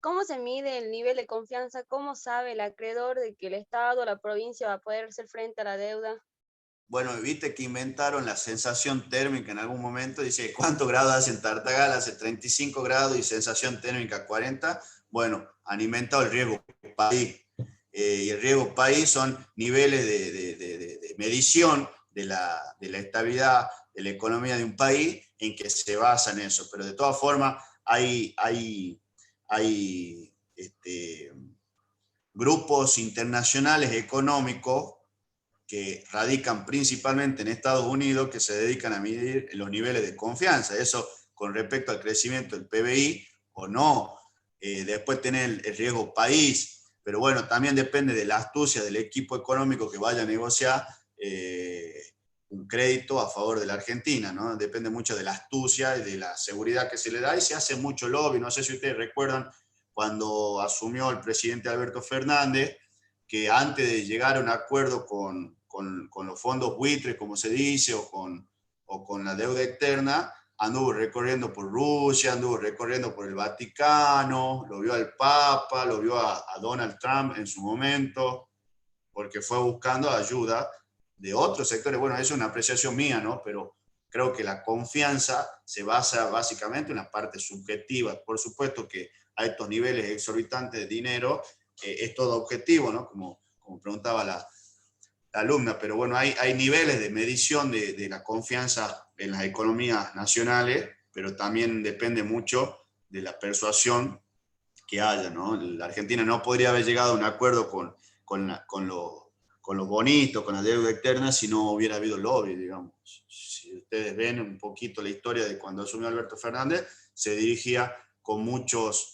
¿cómo se mide el nivel de confianza? ¿Cómo sabe el acreedor de que el Estado o la provincia va a poder hacer frente a la deuda? Bueno, viste que inventaron la sensación térmica en algún momento. Dice, ¿cuántos grados hace en Tartagal? Hace 35 grados y sensación térmica 40. Bueno, han inventado el riesgo país. Y el riesgo país son niveles de medición de la estabilidad de la economía de un país en que se basa en eso. Pero de todas formas, hay grupos internacionales económicos que radican principalmente en Estados Unidos, que se dedican a medir los niveles de confianza, eso con respecto al crecimiento del PBI o no. Después tener el riesgo país, pero bueno, también depende de la astucia del equipo económico que vaya a negociar un crédito a favor de la Argentina, ¿no? Depende mucho de la astucia y de la seguridad que se le da, y se hace mucho lobby. No sé si ustedes recuerdan cuando asumió el presidente Alberto Fernández, que antes de llegar a un acuerdo con los fondos buitres, como se dice, o con la deuda externa, anduvo recorriendo por Rusia, anduvo recorriendo por el Vaticano, lo vio al Papa, lo vio a Donald Trump en su momento, porque fue buscando ayuda de otros sectores. Bueno, eso es una apreciación mía, ¿no? Pero creo que la confianza se basa básicamente en la parte subjetiva. Por supuesto que a estos niveles exorbitantes de dinero es todo objetivo, ¿no? Como preguntaba la alumna, pero bueno, hay niveles de medición de la confianza en las economías nacionales, pero también depende mucho de la persuasión que haya, ¿no? La Argentina no podría haber llegado a un acuerdo con los bonitos, con la deuda externa, si no hubiera habido lobby, digamos. Si ustedes ven un poquito la historia de cuando asumió Alberto Fernández, se dirigía con muchos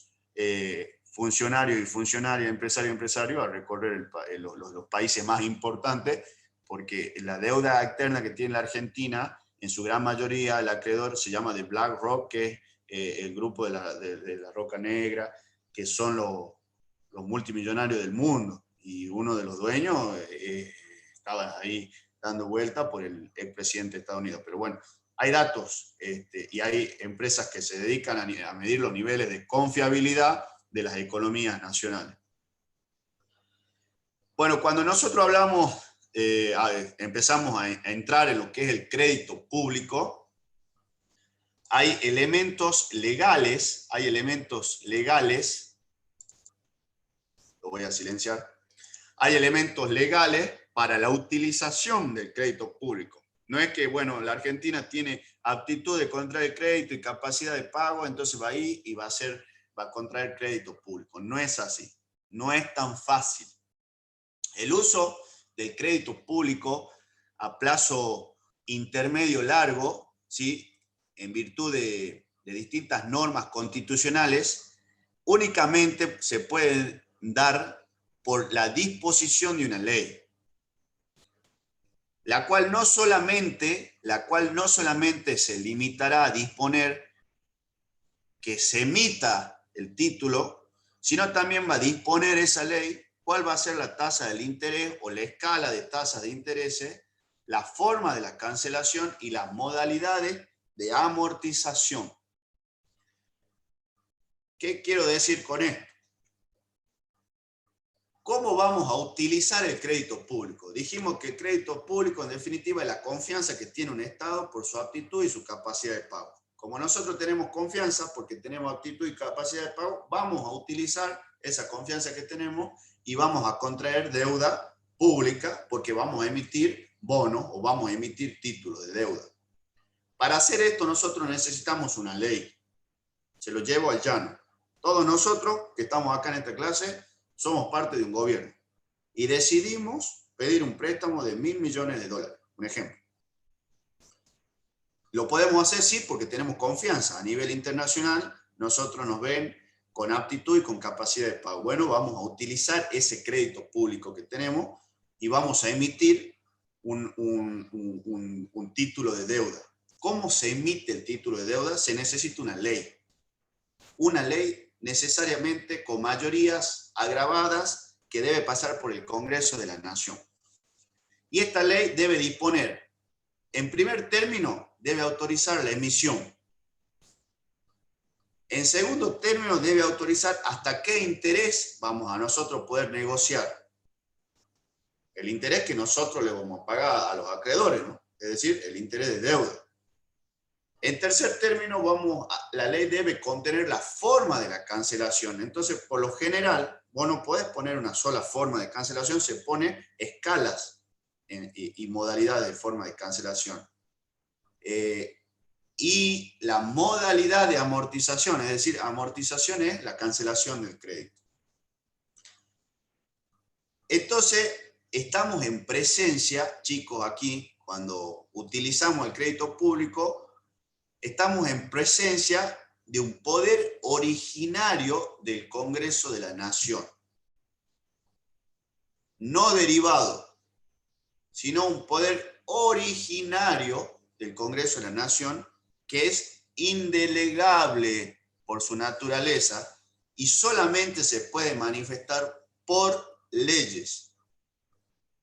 funcionarios y funcionarias, empresarios, a recorrer los países más importantes, porque la deuda externa que tiene la Argentina, en su gran mayoría, el acreedor se llama de BlackRock, que es el grupo de la Roca Negra, que son los multimillonarios del mundo, y uno de los dueños estaba ahí dando vuelta por el expresidente de Estados Unidos. Pero bueno, hay datos y hay empresas que se dedican a medir los niveles de confiabilidad de las economías nacionales. Bueno, cuando nosotros hablamos, empezamos a entrar en lo que es el crédito público, hay elementos legales, lo voy a silenciar, hay elementos legales para la utilización del crédito público. No es que, bueno, la Argentina tiene aptitud de contraer crédito y capacidad de pago, entonces va ahí y va a contraer crédito público. No es así, no es tan fácil. El uso del crédito público a plazo intermedio largo, ¿sí?, en virtud de distintas normas constitucionales, únicamente se puede dar por la disposición de una ley, la cual no solamente se limitará a disponer que se emita el título, sino también va a disponer esa ley cuál va a ser la tasa del interés o la escala de tasas de intereses, la forma de la cancelación y las modalidades de amortización. ¿Qué quiero decir con esto? ¿Cómo vamos a utilizar el crédito público? Dijimos que el crédito público, en definitiva, es la confianza que tiene un Estado por su aptitud y su capacidad de pago. Como nosotros tenemos confianza porque tenemos aptitud y capacidad de pago, vamos a utilizar esa confianza que tenemos y vamos a contraer deuda pública porque vamos a emitir bonos o vamos a emitir títulos de deuda. Para hacer esto nosotros necesitamos una ley. Se lo llevo al llano. Todos nosotros que estamos acá en esta clase somos parte de un gobierno y decidimos pedir un préstamo de $1.000 millones, un ejemplo. Lo podemos hacer, sí, porque tenemos confianza. A nivel internacional, nosotros nos ven con aptitud y con capacidad de pago. Bueno, vamos a utilizar ese crédito público que tenemos y vamos a emitir un título de deuda. ¿Cómo se emite el título de deuda? Se necesita una ley. Una ley necesariamente con mayorías agravadas que debe pasar por el Congreso de la Nación. Y esta ley debe disponer, en primer término, debe autorizar la emisión. En segundo término, debe autorizar hasta qué interés vamos a nosotros poder negociar. El interés que nosotros le vamos a pagar a los acreedores, ¿no? Es decir, el interés de deuda. En tercer término, la ley debe contener la forma de la cancelación. Entonces, por lo general, vos no podés poner una sola forma de cancelación, se pone escalas y modalidades de forma de cancelación. Y la modalidad de amortización, es decir, amortización es la cancelación del crédito. Entonces, estamos en presencia, chicos, aquí, cuando utilizamos el crédito público, estamos en presencia de un poder originario del Congreso de la Nación, no derivado. sino un poder originario del Congreso de la Nación, que es indelegable por su naturaleza y solamente se puede manifestar por leyes.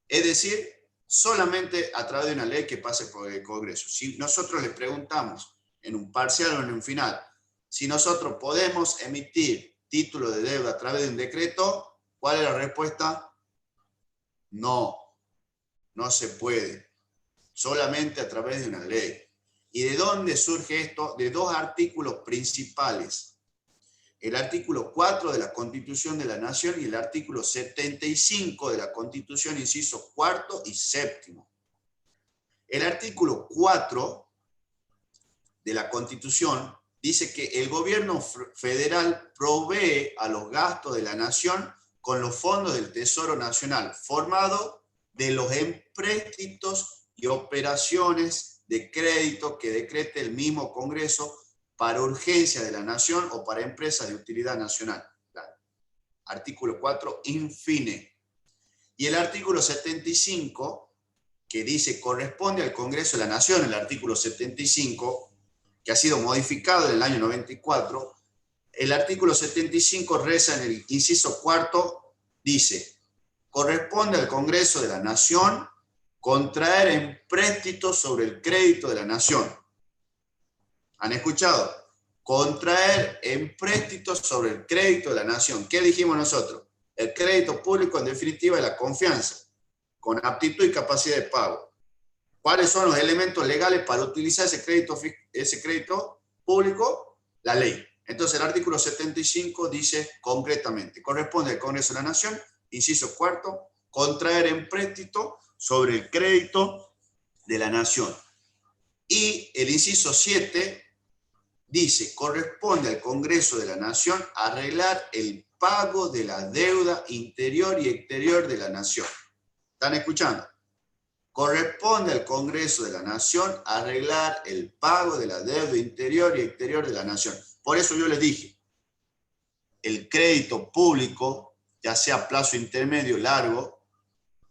Es decir, solamente a través de una ley que pase por el Congreso. Si nosotros le preguntamos en un parcial o en un final, si nosotros podemos emitir título de deuda a través de un decreto, ¿cuál es la respuesta? No, no se puede. Solamente a través de una ley. ¿Y de dónde surge esto? De dos artículos principales. El artículo 4 de la Constitución de la Nación y el artículo 75 de la Constitución, inciso cuarto y séptimo. El artículo 4 de la Constitución dice que el gobierno federal provee a los gastos de la nación con los fondos del Tesoro Nacional, formado de los empréstitos y operaciones de crédito que decrete el mismo Congreso para urgencia de la nación o para empresas de utilidad nacional. Artículo 4, infine. Y el artículo 75, que dice corresponde al Congreso de la Nación, el artículo 75, que ha sido modificado en el año 94, el artículo 75 reza en el inciso cuarto, dice, corresponde al Congreso de la Nación contraer empréstitos sobre el crédito de la nación. ¿Han escuchado? Contraer empréstitos sobre el crédito de la nación. ¿Qué dijimos nosotros? El crédito público, en definitiva, es la confianza, con aptitud y capacidad de pago. ¿Cuáles son los elementos legales para utilizar ese crédito público? La ley. Entonces, el artículo 75 dice concretamente, corresponde al Congreso de la Nación, inciso cuarto, contraer empréstito sobre el crédito de la nación. Y el inciso 7 dice, corresponde al Congreso de la Nación arreglar el pago de la deuda interior y exterior de la nación. ¿Están escuchando? Corresponde al Congreso de la Nación arreglar el pago de la deuda interior y exterior de la nación. Por eso yo les dije, el crédito público, ya sea a plazo intermedio o largo,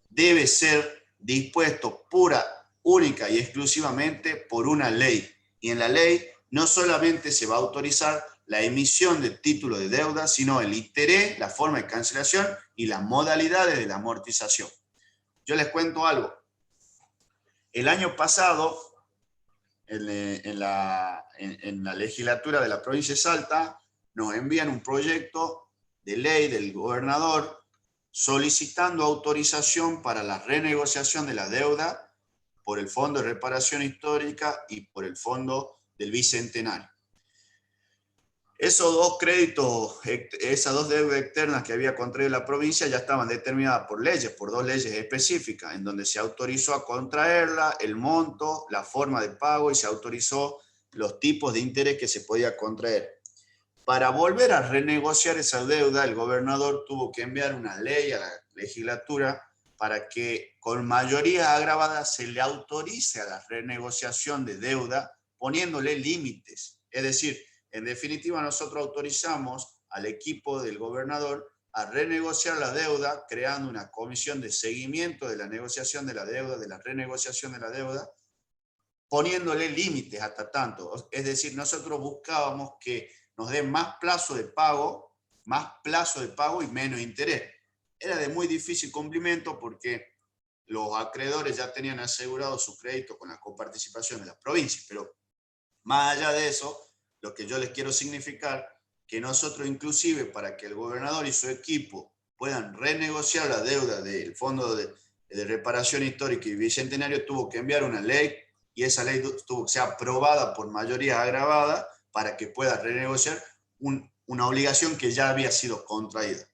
debe ser dispuesto pura, única y exclusivamente por una ley. Y en la ley no solamente se va a autorizar la emisión de título de deuda, sino el interés, la forma de cancelación y las modalidades de la amortización. Yo les cuento algo. El año pasado, en la legislatura de la provincia de Salta, nos envían un proyecto de ley del gobernador solicitando autorización para la renegociación de la deuda por el Fondo de Reparación Histórica y por el Fondo del Bicentenario. Esos dos créditos, esas dos deudas externas que había contraído la provincia ya estaban determinadas por leyes, por dos leyes específicas, en donde se autorizó a contraerla, el monto, la forma de pago y se autorizó los tipos de interés que se podía contraer. Para volver a renegociar esa deuda, el gobernador tuvo que enviar una ley a la legislatura para que con mayoría agravada se le autorice a la renegociación de deuda poniéndole límites. Es decir, en definitiva, nosotros autorizamos al equipo del gobernador a renegociar la deuda, creando una comisión de seguimiento de la negociación de la deuda, de la renegociación de la deuda, poniéndole límites hasta tanto. Es decir, nosotros buscábamos que nos den más plazo de pago y menos interés. Era de muy difícil cumplimiento porque los acreedores ya tenían asegurado su crédito con la coparticipación de la provincia, pero más allá de eso, lo que yo les quiero significar, que nosotros inclusive para que el gobernador y su equipo puedan renegociar la deuda del Fondo de Reparación Histórica y Bicentenario, tuvo que enviar una ley y esa ley tuvo que ser aprobada por mayoría agravada para que pueda renegociar una obligación que ya había sido contraída.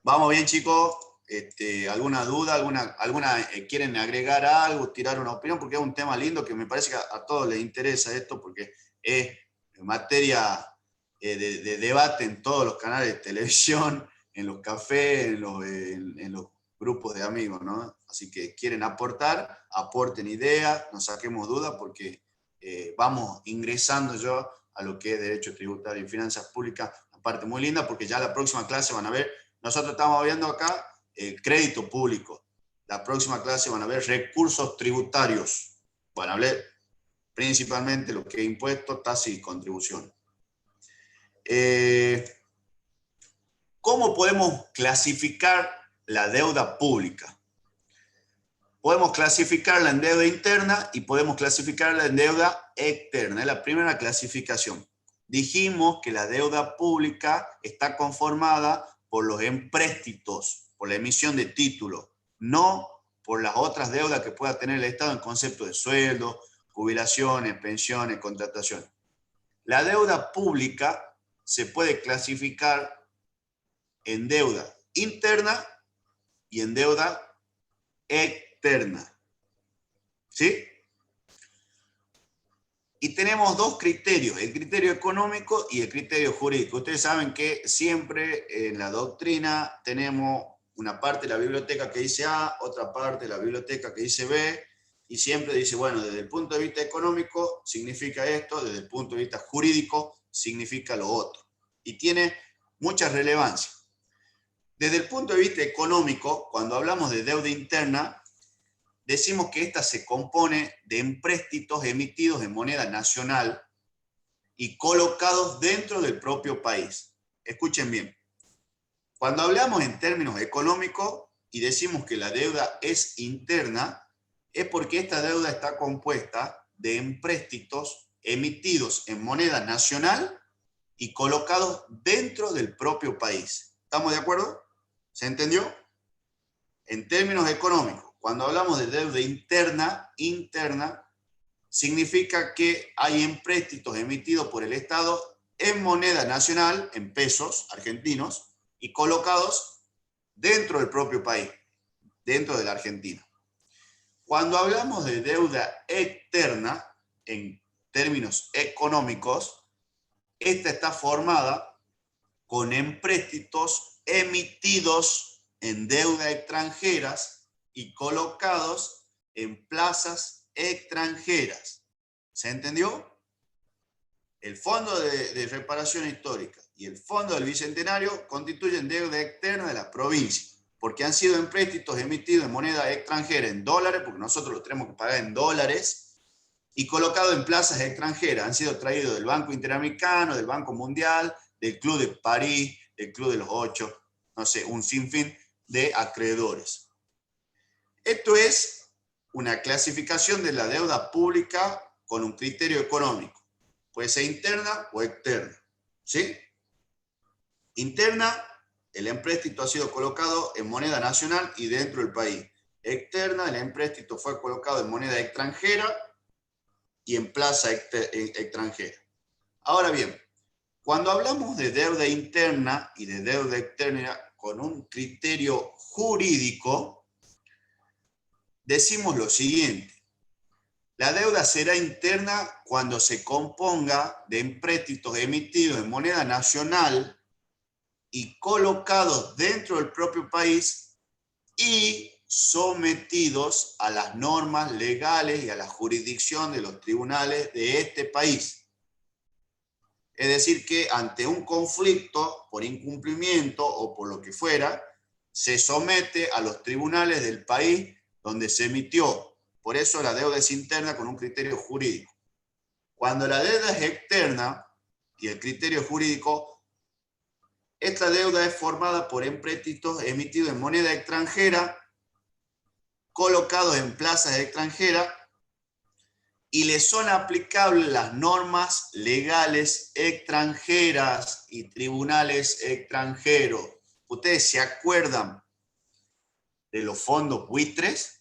¿Vamos bien, chicos? ¿Alguna duda? ¿Quieren agregar algo, tirar una opinión? Porque es un tema lindo que me parece que a todos les interesa esto, porque es materia de debate en todos los canales de televisión, en los cafés, en los grupos de amigos, ¿no? Así que quieren aportar, aporten ideas, no saquemos dudas, porque vamos ingresando yo a lo que es Derecho Tributario y Finanzas Públicas, una parte muy linda, porque ya la próxima clase van a ver, nosotros estamos viendo acá el crédito público, la próxima clase van a ver recursos tributarios. Van a ver principalmente lo que es impuestos, tasas y contribución. ¿Cómo podemos clasificar la deuda pública? Podemos clasificarla en deuda interna y podemos clasificarla en deuda externa. Es la primera clasificación. Dijimos que la deuda pública está conformada por los empréstitos, por la emisión de títulos, no por las otras deudas que pueda tener el Estado en concepto de sueldos, jubilaciones, pensiones, contrataciones. La deuda pública se puede clasificar en deuda interna y en deuda externa. ¿Sí? Y tenemos dos criterios, el criterio económico y el criterio jurídico. Ustedes saben que siempre en la doctrina tenemos una parte de la biblioteca que dice A, otra parte de la biblioteca que dice B, y siempre dice, bueno, desde el punto de vista económico significa esto, desde el punto de vista jurídico significa lo otro. Y tiene mucha relevancia. Desde el punto de vista económico, cuando hablamos de deuda interna, decimos que esta se compone de empréstitos emitidos en moneda nacional y colocados dentro del propio país. Escuchen bien. Cuando hablamos en términos económicos y decimos que la deuda es interna, es porque esta deuda está compuesta de empréstitos emitidos en moneda nacional y colocados dentro del propio país. ¿Estamos de acuerdo? ¿Se entendió? En términos económicos, cuando hablamos de deuda interna, significa que hay empréstitos emitidos por el Estado en moneda nacional, en pesos argentinos, y colocados dentro del propio país, dentro de la Argentina. Cuando hablamos de deuda externa, en términos económicos, esta está formada con empréstitos emitidos en deuda extranjeras y colocados en plazas extranjeras. ¿Se entendió? El Fondo de Reparación Histórica y el Fondo del Bicentenario constituyen deuda externa de la provincia, porque han sido empréstitos emitidos en moneda extranjera, en dólares, porque nosotros los tenemos que pagar en dólares, y colocados en plazas extranjeras. Han sido traídos del Banco Interamericano, del Banco Mundial, del Club de París, del Club de los Ocho, no sé, un sinfín de acreedores. Esto es una clasificación de la deuda pública con un criterio económico. Puede ser interna o externa. ¿Sí? Interna, el empréstito ha sido colocado en moneda nacional y dentro del país. Externa, el empréstito fue colocado en moneda extranjera y en plaza extranjera. Ahora bien, cuando hablamos de deuda interna y de deuda externa con un criterio jurídico, decimos lo siguiente. La deuda será interna cuando se componga de empréstitos emitidos en moneda nacional y colocados dentro del propio país y sometidos a las normas legales y a la jurisdicción de los tribunales de este país. Es decir, que ante un conflicto por incumplimiento o por lo que fuera, se somete a los tribunales del país donde se emitió. Por eso la deuda es interna con un criterio jurídico. Cuando la deuda es externa y el criterio jurídico, esta deuda es formada por empréstitos emitidos en moneda extranjera, colocados en plazas extranjeras, y le son aplicables las normas legales extranjeras y tribunales extranjeros. ¿Ustedes se acuerdan de los fondos buitres?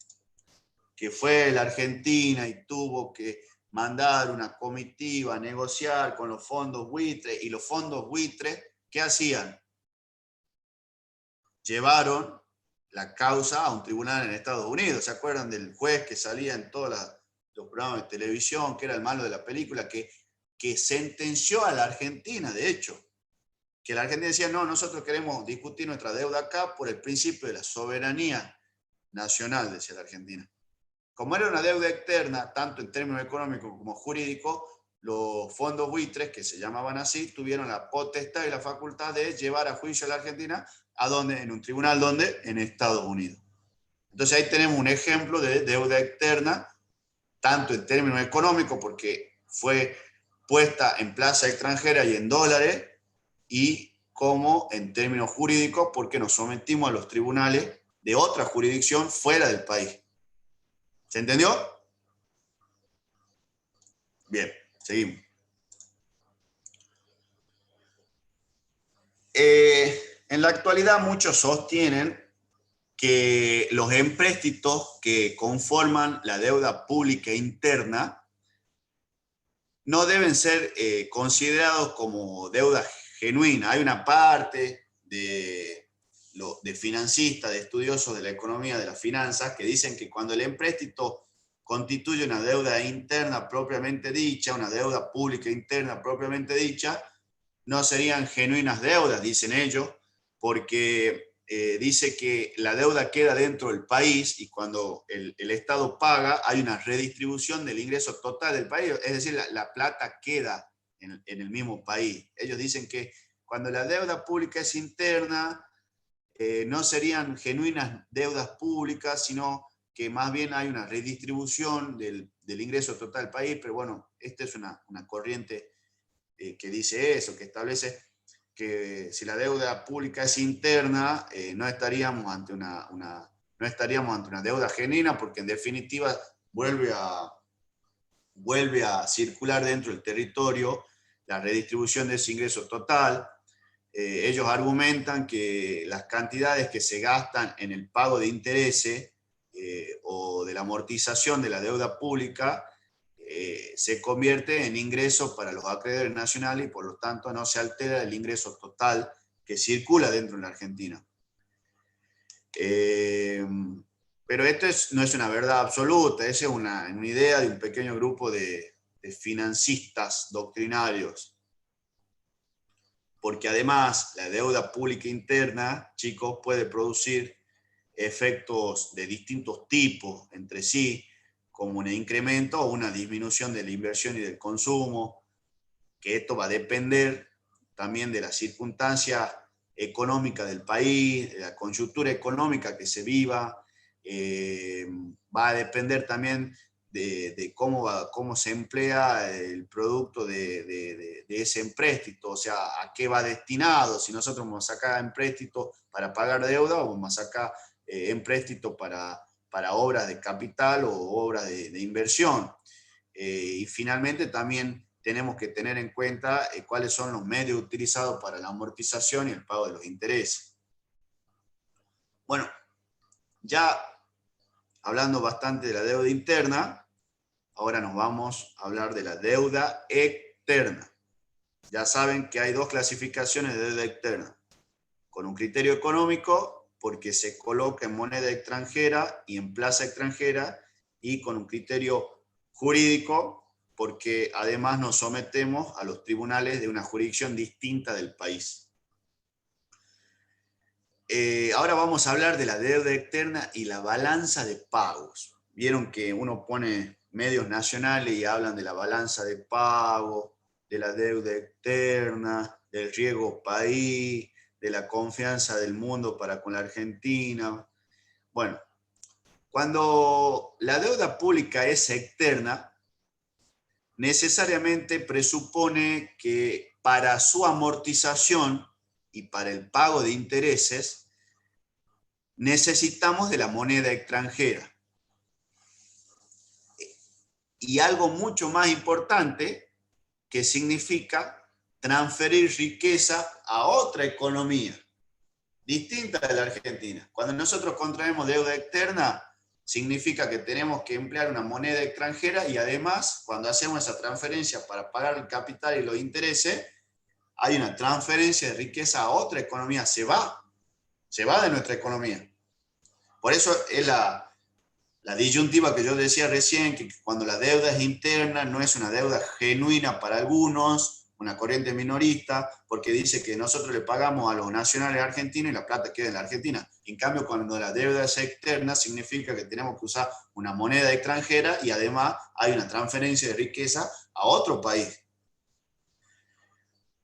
Que fue la Argentina y tuvo que mandar una comitiva a negociar con los fondos buitres, y los fondos buitres, ¿qué hacían? Llevaron la causa a un tribunal en Estados Unidos. ¿Se acuerdan del juez que salía en todos los programas de televisión, que era el malo de la película, que sentenció a la Argentina, de hecho? Que la Argentina decía, no, nosotros queremos discutir nuestra deuda acá por el principio de la soberanía nacional, decía la Argentina. Como era una deuda externa, tanto en términos económicos como jurídicos, los fondos buitres, que se llamaban así, tuvieron la potestad y la facultad de llevar a juicio a la Argentina. ¿A dónde? En un tribunal, ¿dónde? En Estados Unidos. Entonces ahí tenemos un ejemplo de deuda externa, tanto en términos económicos, porque fue puesta en plaza extranjera y en dólares, y como en términos jurídicos, porque nos sometimos a los tribunales de otra jurisdicción fuera del país. ¿Se entendió? Bien, seguimos. En la actualidad muchos sostienen que los empréstitos que conforman la deuda pública interna no deben ser considerados como deuda genuina. Hay una parte de financistas, de estudiosos de la economía, de las finanzas, que dicen que cuando el empréstito constituye una deuda interna propiamente dicha, una deuda pública interna propiamente dicha, no serían genuinas deudas, dicen ellos, porque dice que la deuda queda dentro del país y cuando el Estado paga hay una redistribución del ingreso total del país, es decir, la plata queda en el mismo país. Ellos dicen que cuando la deuda pública es interna, no serían genuinas deudas públicas, sino que más bien hay una redistribución del ingreso total del país, pero bueno, esta es una corriente que dice eso, que establece que si la deuda pública es interna, no estaríamos ante una deuda genuina, porque en definitiva vuelve a circular dentro del territorio la redistribución de ese ingreso total. Ellos argumentan que las cantidades que se gastan en el pago de intereses o de la amortización de la deuda pública se convierte en ingresos para los acreedores nacionales y por lo tanto no se altera el ingreso total que circula dentro de la Argentina. Pero esto no es una verdad absoluta, esa es una idea de un pequeño grupo de financistas doctrinarios. Porque además la deuda pública interna, chicos, puede producir efectos de distintos tipos entre sí, como un incremento o una disminución de la inversión y del consumo, que esto va a depender también de la circunstancia económica del país, de la coyuntura económica que se viva, va a depender también de cómo se emplea el producto de ese empréstito, o sea, a qué va destinado, si nosotros vamos a sacar empréstito para pagar deuda o vamos a sacar empréstito para obras de capital o obras de inversión. Y finalmente también tenemos que tener en cuenta cuáles son los medios utilizados para la amortización y el pago de los intereses. Bueno, ya hablando bastante de la deuda interna, ahora nos vamos a hablar de la deuda externa. Ya saben que hay dos clasificaciones de deuda externa, con un criterio económico, porque se coloca en moneda extranjera y en plaza extranjera, y con un criterio jurídico, porque además nos sometemos a los tribunales de una jurisdicción distinta del país. Ahora vamos a hablar de la deuda externa y la balanza de pagos. Vieron que uno pone medios nacionales y hablan de la balanza de pago, de la deuda externa, del riesgo país, de la confianza del mundo para con la Argentina. Bueno, cuando la deuda pública es externa, necesariamente presupone que para su amortización y para el pago de intereses necesitamos de la moneda extranjera. Y algo mucho más importante, que significa transferir riqueza a otra economía, distinta de la Argentina. Cuando nosotros contraemos deuda externa, significa que tenemos que emplear una moneda extranjera y además, cuando hacemos esa transferencia para pagar el capital y los intereses, hay una transferencia de riqueza a otra economía, se va de nuestra economía. Por eso es la disyuntiva que yo decía recién, que cuando la deuda es interna no es una deuda genuina para algunos, una corriente minorista, porque dice que nosotros le pagamos a los nacionales argentinos y la plata queda en la Argentina. En cambio, cuando la deuda es externa, significa que tenemos que usar una moneda extranjera y además hay una transferencia de riqueza a otro país.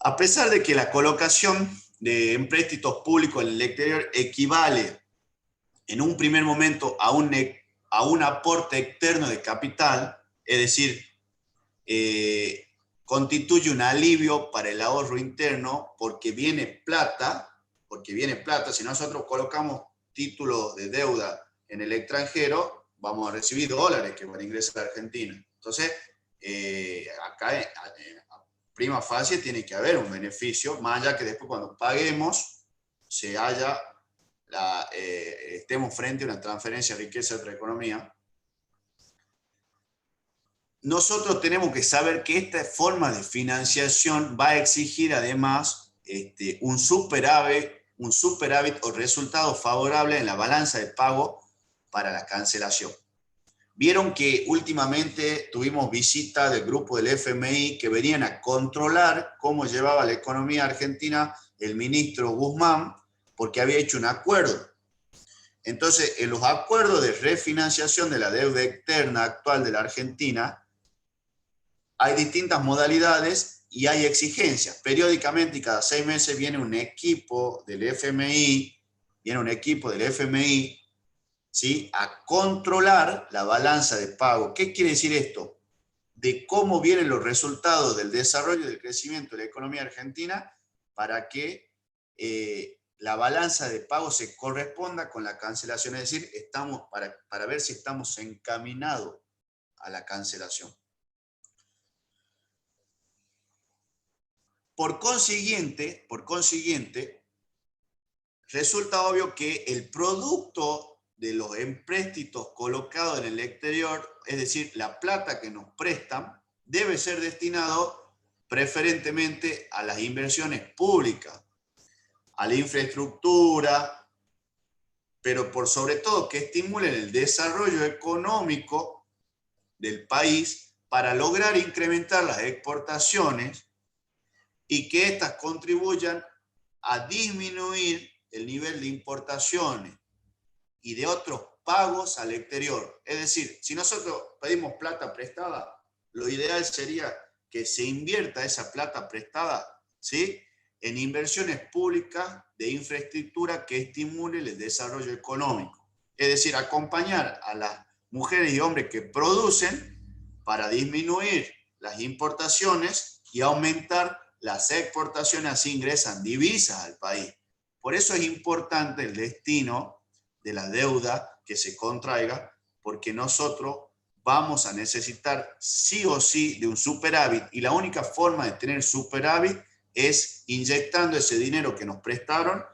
A pesar de que la colocación de empréstitos públicos en el exterior equivale en un primer momento a un aporte externo de capital, es decir, constituye un alivio para el ahorro interno porque viene plata, si nosotros colocamos títulos de deuda en el extranjero, vamos a recibir dólares que van a ingresar a Argentina. Entonces, acá a prima facie tiene que haber un beneficio, más allá que después cuando paguemos estemos frente a una transferencia de riqueza de otra economía. Nosotros tenemos que saber que esta forma de financiación va a exigir además un superávit o resultado favorable en la balanza de pago para la cancelación. Vieron que últimamente tuvimos visita del grupo del FMI que venían a controlar cómo llevaba la economía argentina el ministro Guzmán, porque había hecho un acuerdo. Entonces, en los acuerdos de refinanciación de la deuda externa actual de la Argentina, hay distintas modalidades y hay exigencias. Periódicamente y cada 6 meses viene un equipo del FMI, ¿sí?, a controlar la balanza de pago. ¿Qué quiere decir esto? De cómo vienen los resultados del desarrollo y del crecimiento de la economía argentina para que la balanza de pago se corresponda con la cancelación. Es decir, para ver si estamos encaminados a la cancelación. Por consiguiente, resulta obvio que el producto de los empréstitos colocados en el exterior, es decir, la plata que nos prestan, debe ser destinado preferentemente a las inversiones públicas, a la infraestructura, pero por sobre todo que estimulen el desarrollo económico del país para lograr incrementar las exportaciones y que éstas contribuyan a disminuir el nivel de importaciones y de otros pagos al exterior. Es decir, si nosotros pedimos plata prestada, lo ideal sería que se invierta esa plata prestada, ¿sí?, en inversiones públicas de infraestructura que estimulen el desarrollo económico. Es decir, acompañar a las mujeres y hombres que producen para disminuir las importaciones y aumentar las exportaciones, así ingresan divisas al país. Por eso es importante el destino de la deuda que se contraiga, porque nosotros vamos a necesitar sí o sí de un superávit, y la única forma de tener superávit es inyectando ese dinero que nos prestaron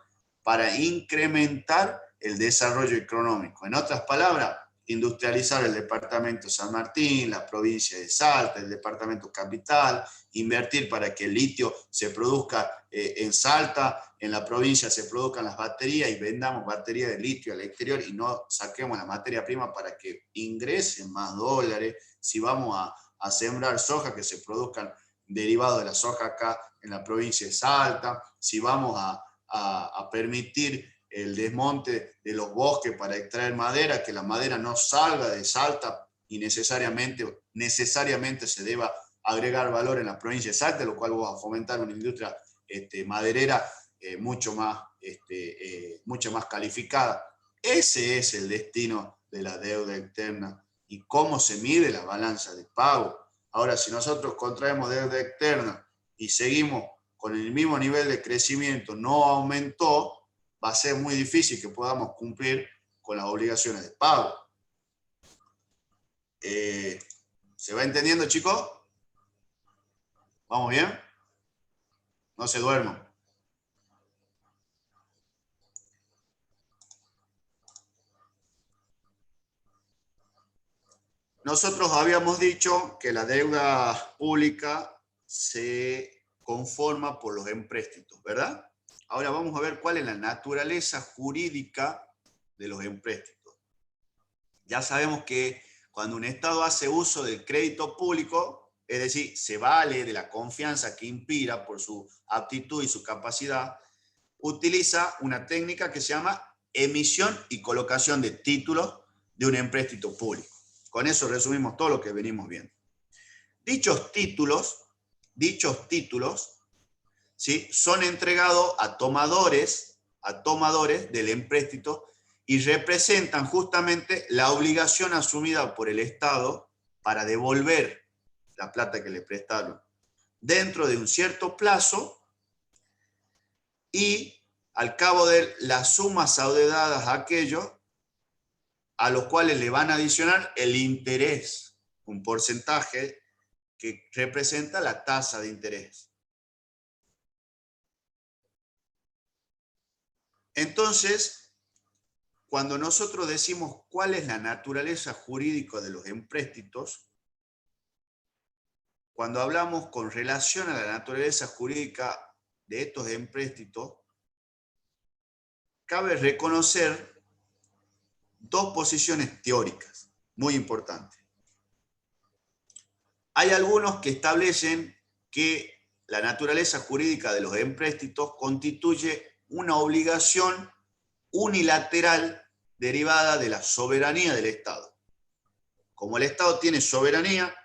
para incrementar el desarrollo económico. En otras palabras, industrializar el departamento de San Martín, la provincia de Salta, el departamento capital, invertir para que el litio se produzca en Salta, en la provincia se produzcan las baterías y vendamos baterías de litio al exterior y no saquemos la materia prima para que ingresen más dólares. Si vamos a sembrar soja, que se produzcan derivados de la soja acá en la provincia de Salta. Si vamos a permitir el desmonte de los bosques para extraer madera, que la madera no salga de Salta y necesariamente se deba agregar valor en la provincia de Salta, lo cual va a fomentar una industria maderera mucho más calificada. Ese es el destino de la deuda externa y cómo se mide la balanza de pago. Ahora, si nosotros contraemos deuda externa y seguimos con el mismo nivel de crecimiento, no aumentó, va a ser muy difícil que podamos cumplir con las obligaciones de pago. ¿Se va entendiendo, chicos? ¿Vamos bien? No se duerman. Nosotros habíamos dicho que la deuda pública se conforma por los empréstitos, ¿verdad? Ahora vamos a ver cuál es la naturaleza jurídica de los empréstitos. Ya sabemos que cuando un Estado hace uso del crédito público, es decir, se vale de la confianza que inspira por su aptitud y su capacidad, utiliza una técnica que se llama emisión y colocación de títulos de un empréstito público. Con eso resumimos todo lo que venimos viendo. Dichos títulos, ¿sí?, son entregados a tomadores del empréstito y representan justamente la obligación asumida por el Estado para devolver la plata que le prestaron dentro de un cierto plazo y al cabo de las sumas adeudadas a aquellos a los cuales le van a adicionar el interés, un porcentaje que representa la tasa de interés. Entonces, cuando nosotros decimos cuál es la naturaleza jurídica de los empréstitos, cuando hablamos con relación a la naturaleza jurídica de estos empréstitos, cabe reconocer dos posiciones teóricas muy importantes. Hay algunos que establecen que la naturaleza jurídica de los empréstitos constituye una obligación unilateral derivada de la soberanía del Estado. Como el Estado tiene soberanía,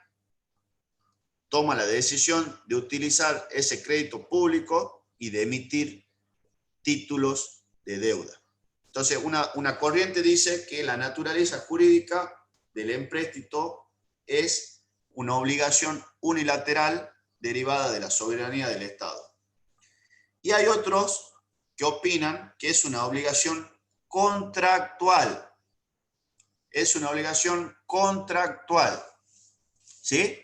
toma la decisión de utilizar ese crédito público y de emitir títulos de deuda. Entonces, una corriente dice que la naturaleza jurídica del empréstito es una obligación unilateral derivada de la soberanía del Estado. Y hay otros que opinan que es una obligación contractual. Es una obligación contractual. ¿Sí?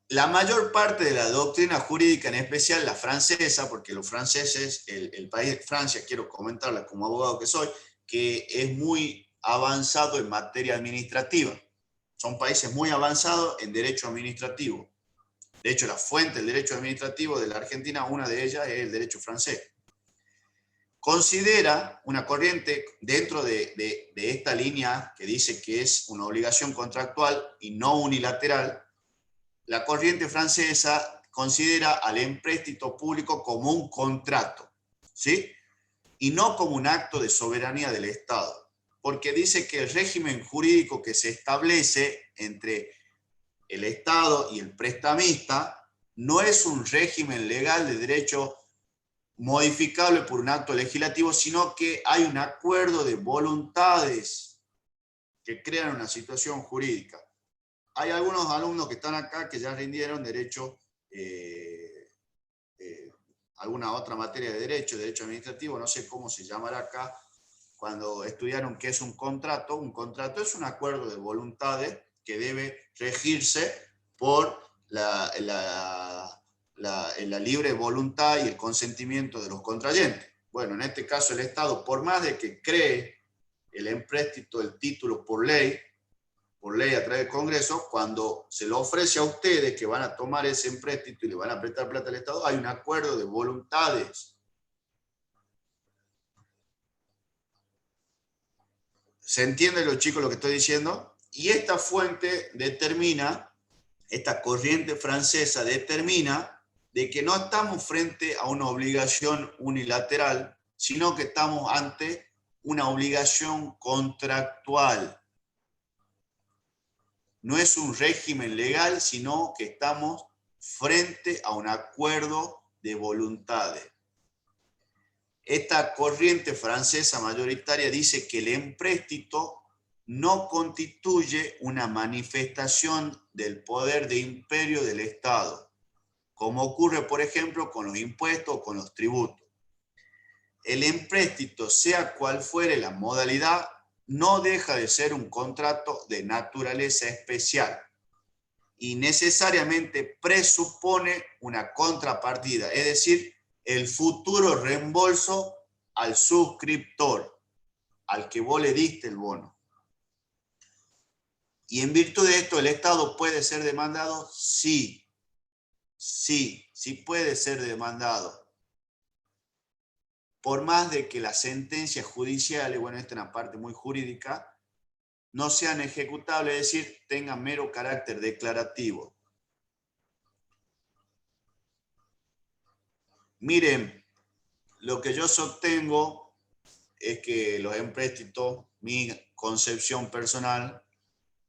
La mayor parte de la doctrina jurídica, en especial la francesa, porque los franceses, el país de Francia, quiero comentarla como abogado que soy, que es muy avanzado en materia administrativa. Son países muy avanzados en derecho administrativo. De hecho, la fuente del derecho administrativo de la Argentina, una de ellas es el derecho francés. Considera una corriente dentro de esta línea que dice que es una obligación contractual y no unilateral. La corriente francesa considera al empréstito público como un contrato, ¿sí? Y no como un acto de soberanía del Estado, porque dice que el régimen jurídico que se establece entre el Estado y el prestamista no es un régimen legal de derecho modificable por un acto legislativo, sino que hay un acuerdo de voluntades que crean una situación jurídica. Hay algunos alumnos que están acá que ya rindieron derecho, alguna otra materia de derecho administrativo, no sé cómo se llamará acá, cuando estudiaron qué es un contrato. Un contrato es un acuerdo de voluntades que debe regirse por la libre voluntad y el consentimiento de los contrayentes. Bueno, en este caso el Estado, por más de que cree el empréstito, el título por ley a través del Congreso, cuando se lo ofrece a ustedes que van a tomar ese empréstito y le van a prestar plata al Estado, hay un acuerdo de voluntades. ¿Se entiende, los chicos, lo que estoy diciendo? Y esta fuente determina, esta corriente francesa determina de que no estamos frente a una obligación unilateral, sino que estamos ante una obligación contractual. No es un régimen legal, sino que estamos frente a un acuerdo de voluntades. Esta corriente francesa mayoritaria dice que el empréstito no constituye una manifestación del poder de imperio del Estado, como ocurre, por ejemplo, con los impuestos o con los tributos. El empréstito, sea cual fuere la modalidad, no deja de ser un contrato de naturaleza especial y necesariamente presupone una contrapartida, es decir, el futuro reembolso al suscriptor, al que vos le diste el bono. Y en virtud de esto, ¿el Estado puede ser demandado? Sí. Sí puede ser demandado. Por más de que las sentencias judiciales, bueno, esta es una parte muy jurídica, no sean ejecutables, es decir, tengan mero carácter declarativo. Miren, lo que yo sostengo es que los empréstitos, mi concepción personal,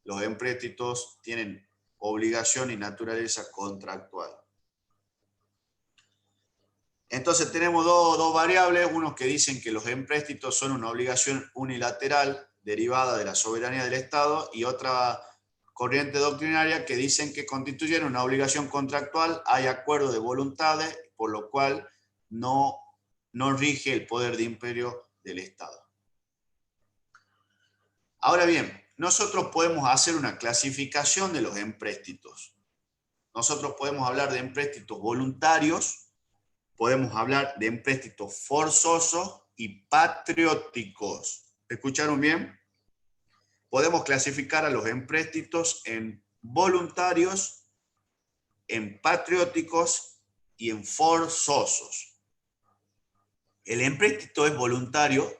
los empréstitos tienen obligación y naturaleza contractual. Entonces tenemos dos variables, unos que dicen que los empréstitos son una obligación unilateral derivada de la soberanía del Estado y otra corriente doctrinaria que dicen que constituyen una obligación contractual, hay acuerdo de voluntades, por lo cual no rige el poder de imperio del Estado. Ahora bien, nosotros podemos hacer una clasificación de los empréstitos. Nosotros podemos hablar de empréstitos voluntarios, podemos hablar de empréstitos forzosos y patrióticos. ¿Escucharon bien? Podemos clasificar a los empréstitos en voluntarios, en patrióticos y en forzosos. El empréstito es voluntario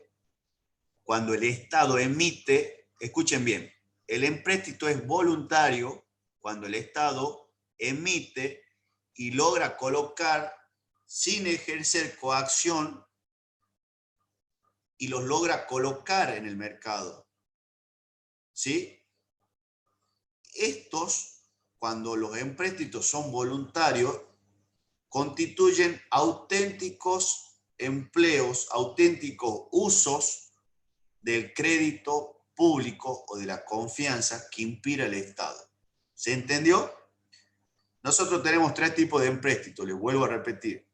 cuando el Estado emite, escuchen bien, el empréstito es voluntario cuando el Estado emite y logra colocar sin ejercer coacción y los logra colocar en el mercado. ¿Sí? Estos, cuando los empréstitos son voluntarios, constituyen auténticos empleos, auténticos usos del crédito público o de la confianza que inspira el Estado. ¿Se entendió? Nosotros tenemos tres tipos de empréstitos, les vuelvo a repetir.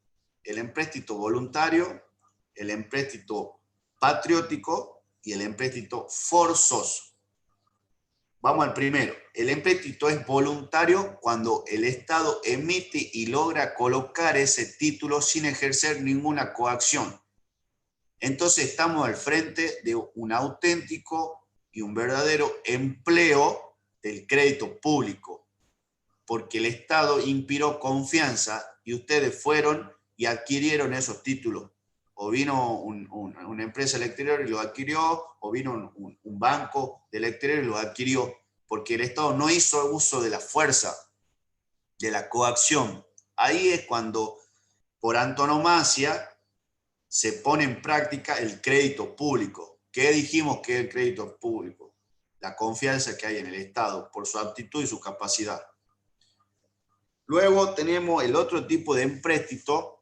El empréstito voluntario, el empréstito patriótico y el empréstito forzoso. Vamos al primero. El empréstito es voluntario cuando el Estado emite y logra colocar ese título sin ejercer ninguna coacción. Entonces estamos al frente de un auténtico y un verdadero empleo del crédito público, porque el Estado inspiró confianza y ustedes fueron y adquirieron esos títulos. O vino una empresa del exterior y lo adquirió, o vino un banco del exterior y lo adquirió, porque el Estado no hizo uso de la fuerza, de la coacción. Ahí es cuando, por antonomasia, se pone en práctica el crédito público. ¿Qué dijimos que es el crédito público? La confianza que hay en el Estado, por su aptitud y su capacidad. Luego tenemos el otro tipo de empréstito,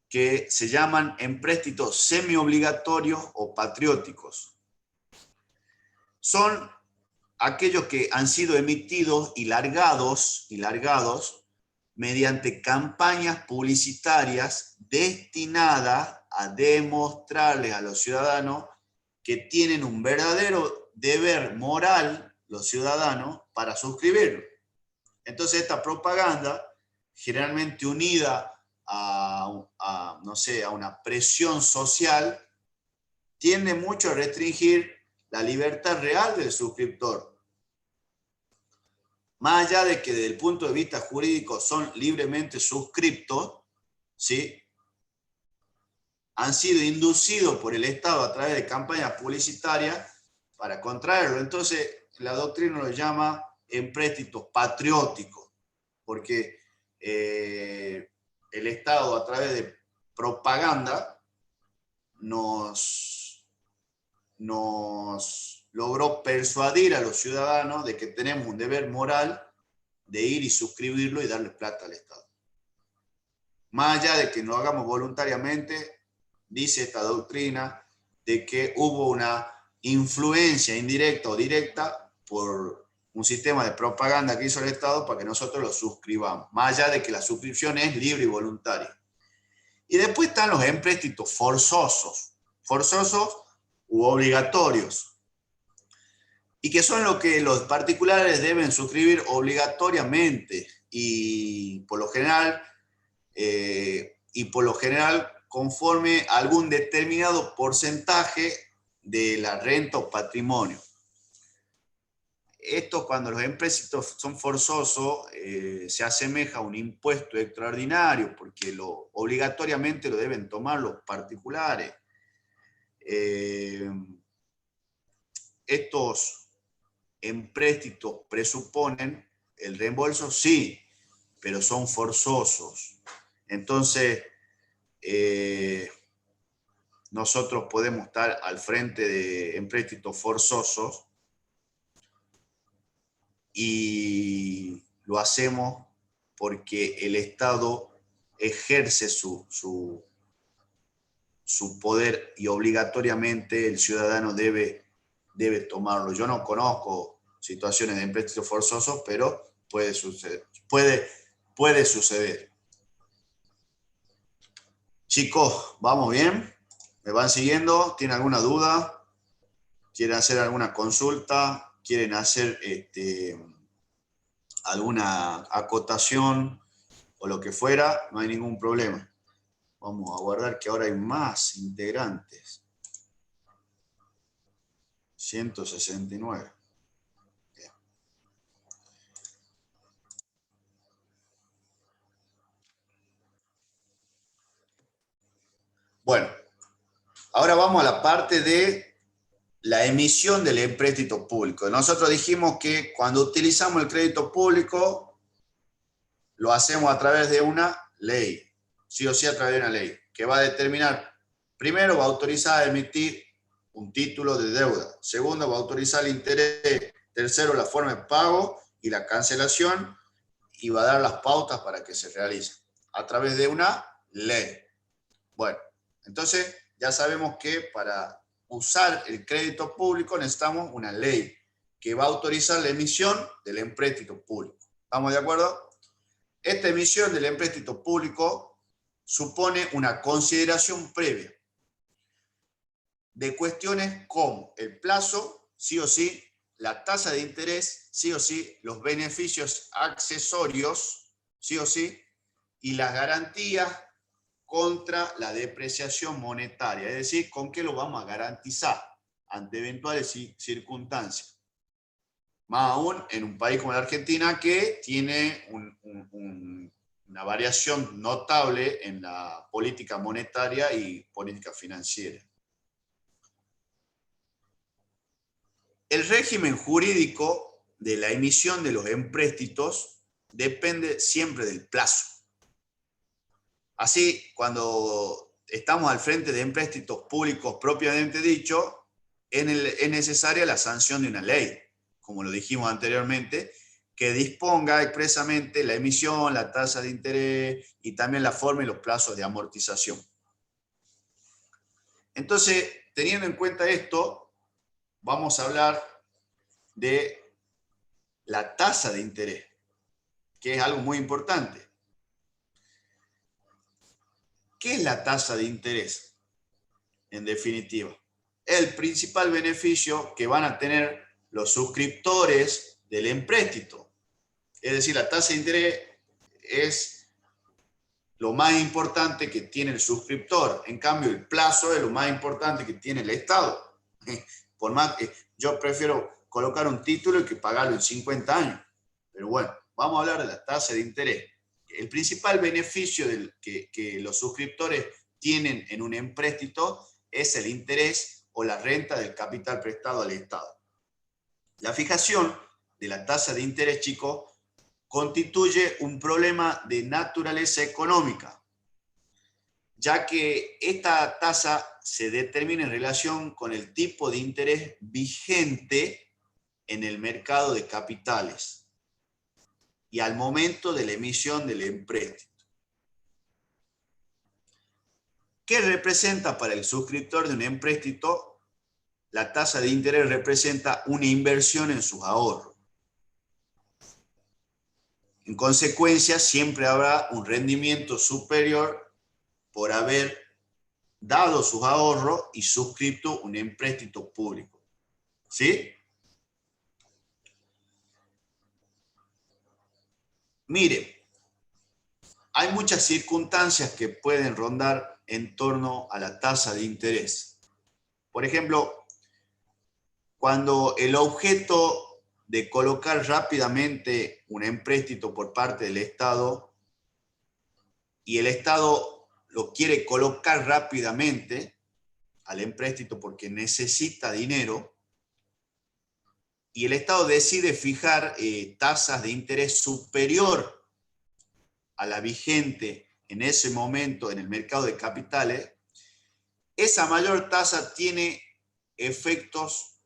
que se llaman empréstitos semiobligatorios o patrióticos. Son aquellos que han sido emitidos y largados mediante campañas publicitarias destinadas a demostrarles a los ciudadanos que tienen un verdadero deber moral, los ciudadanos, para suscribirlo. Entonces esta propaganda, generalmente unida no sé, a una presión social, tiende mucho a restringir la libertad real del suscriptor. Más allá de que desde el punto de vista jurídico son libremente suscriptos, ¿sí?, han sido inducidos por el Estado a través de campañas publicitarias para contraerlo. Entonces la doctrina lo llama empréstitos patrióticos, porque el Estado a través de propaganda nos logró persuadir a los ciudadanos de que tenemos un deber moral de ir y suscribirlo y darle plata al Estado. Más allá de que lo hagamos voluntariamente, dice esta doctrina de que hubo una influencia indirecta o directa por un sistema de propaganda que hizo el Estado para que nosotros lo suscribamos, más allá de que la suscripción es libre y voluntaria. Y después están los empréstitos forzosos u obligatorios, y que son lo que los particulares deben suscribir obligatoriamente y por lo general conforme a algún determinado porcentaje de la renta o patrimonio. Esto, cuando los empréstitos son forzosos, se asemeja a un impuesto extraordinario, porque obligatoriamente lo deben tomar los particulares. Estos empréstitos presuponen el reembolso, sí, pero son forzosos. Entonces, nosotros podemos estar al frente de empréstitos forzosos y lo hacemos porque el Estado ejerce su poder y obligatoriamente el ciudadano debe tomarlo. Yo no conozco situaciones de empréstito forzoso, pero puede suceder. Puede suceder. Chicos, ¿vamos bien? ¿Me van siguiendo? ¿Tienen alguna duda? ¿Quieren hacer alguna consulta? ¿Quieren hacer alguna acotación o lo que fuera? No hay ningún problema. Vamos a guardar que ahora hay más integrantes. 169. Bien. Bueno, ahora vamos a la parte de la emisión del empréstito público. Nosotros dijimos que cuando utilizamos el crédito público, lo hacemos a través de una ley, sí o sí a través de una ley, que va a determinar, primero va a autorizar a emitir un título de deuda, segundo va a autorizar el interés, tercero la forma de pago y la cancelación, y va a dar las pautas para que se realice a través de una ley. Bueno, entonces ya sabemos que para usar el crédito público necesitamos una ley que va a autorizar la emisión del empréstito público. ¿Estamos de acuerdo? Esta emisión del empréstito público supone una consideración previa de cuestiones como el plazo, sí o sí, la tasa de interés, sí o sí, los beneficios accesorios, sí o sí, y las garantías contra la depreciación monetaria, es decir, con qué lo vamos a garantizar ante eventuales circunstancias. Más aún en un país como la Argentina que tiene una variación notable en la política monetaria y política financiera. El régimen jurídico de la emisión de los empréstitos depende siempre del plazo. Así, cuando estamos al frente de empréstitos públicos propiamente dicho, es necesaria la sanción de una ley, como lo dijimos anteriormente, que disponga expresamente la emisión, la tasa de interés y también la forma y los plazos de amortización. Entonces, teniendo en cuenta esto, vamos a hablar de la tasa de interés, que es algo muy importante. ¿Qué es la tasa de interés? En definitiva, el principal beneficio que van a tener los suscriptores del empréstito. Es decir, la tasa de interés es lo más importante que tiene el suscriptor. En cambio, el plazo es lo más importante que tiene el Estado. Por más que yo prefiero colocar un título y que pagarlo en 50 años. Pero bueno, vamos a hablar de la tasa de interés. El principal beneficio que los suscriptores tienen en un empréstito es el interés o la renta del capital prestado al Estado. La fijación de la tasa de interés, chicos, constituye un problema de naturaleza económica, ya que esta tasa se determina en relación con el tipo de interés vigente en el mercado de capitales y al momento de la emisión del empréstito. ¿Qué representa para el suscriptor de un empréstito? La tasa de interés representa una inversión en sus ahorros. En consecuencia, siempre habrá un rendimiento superior por haber dado sus ahorros y suscrito un empréstito público. ¿Sí? Mire, hay muchas circunstancias que pueden rondar en torno a la tasa de interés. Por ejemplo, cuando el objeto de colocar rápidamente un empréstito por parte del Estado y el Estado lo quiere colocar rápidamente al empréstito porque necesita dinero y el Estado decide fijar tasas de interés superior a la vigente en ese momento en el mercado de capitales, esa mayor tasa tiene efectos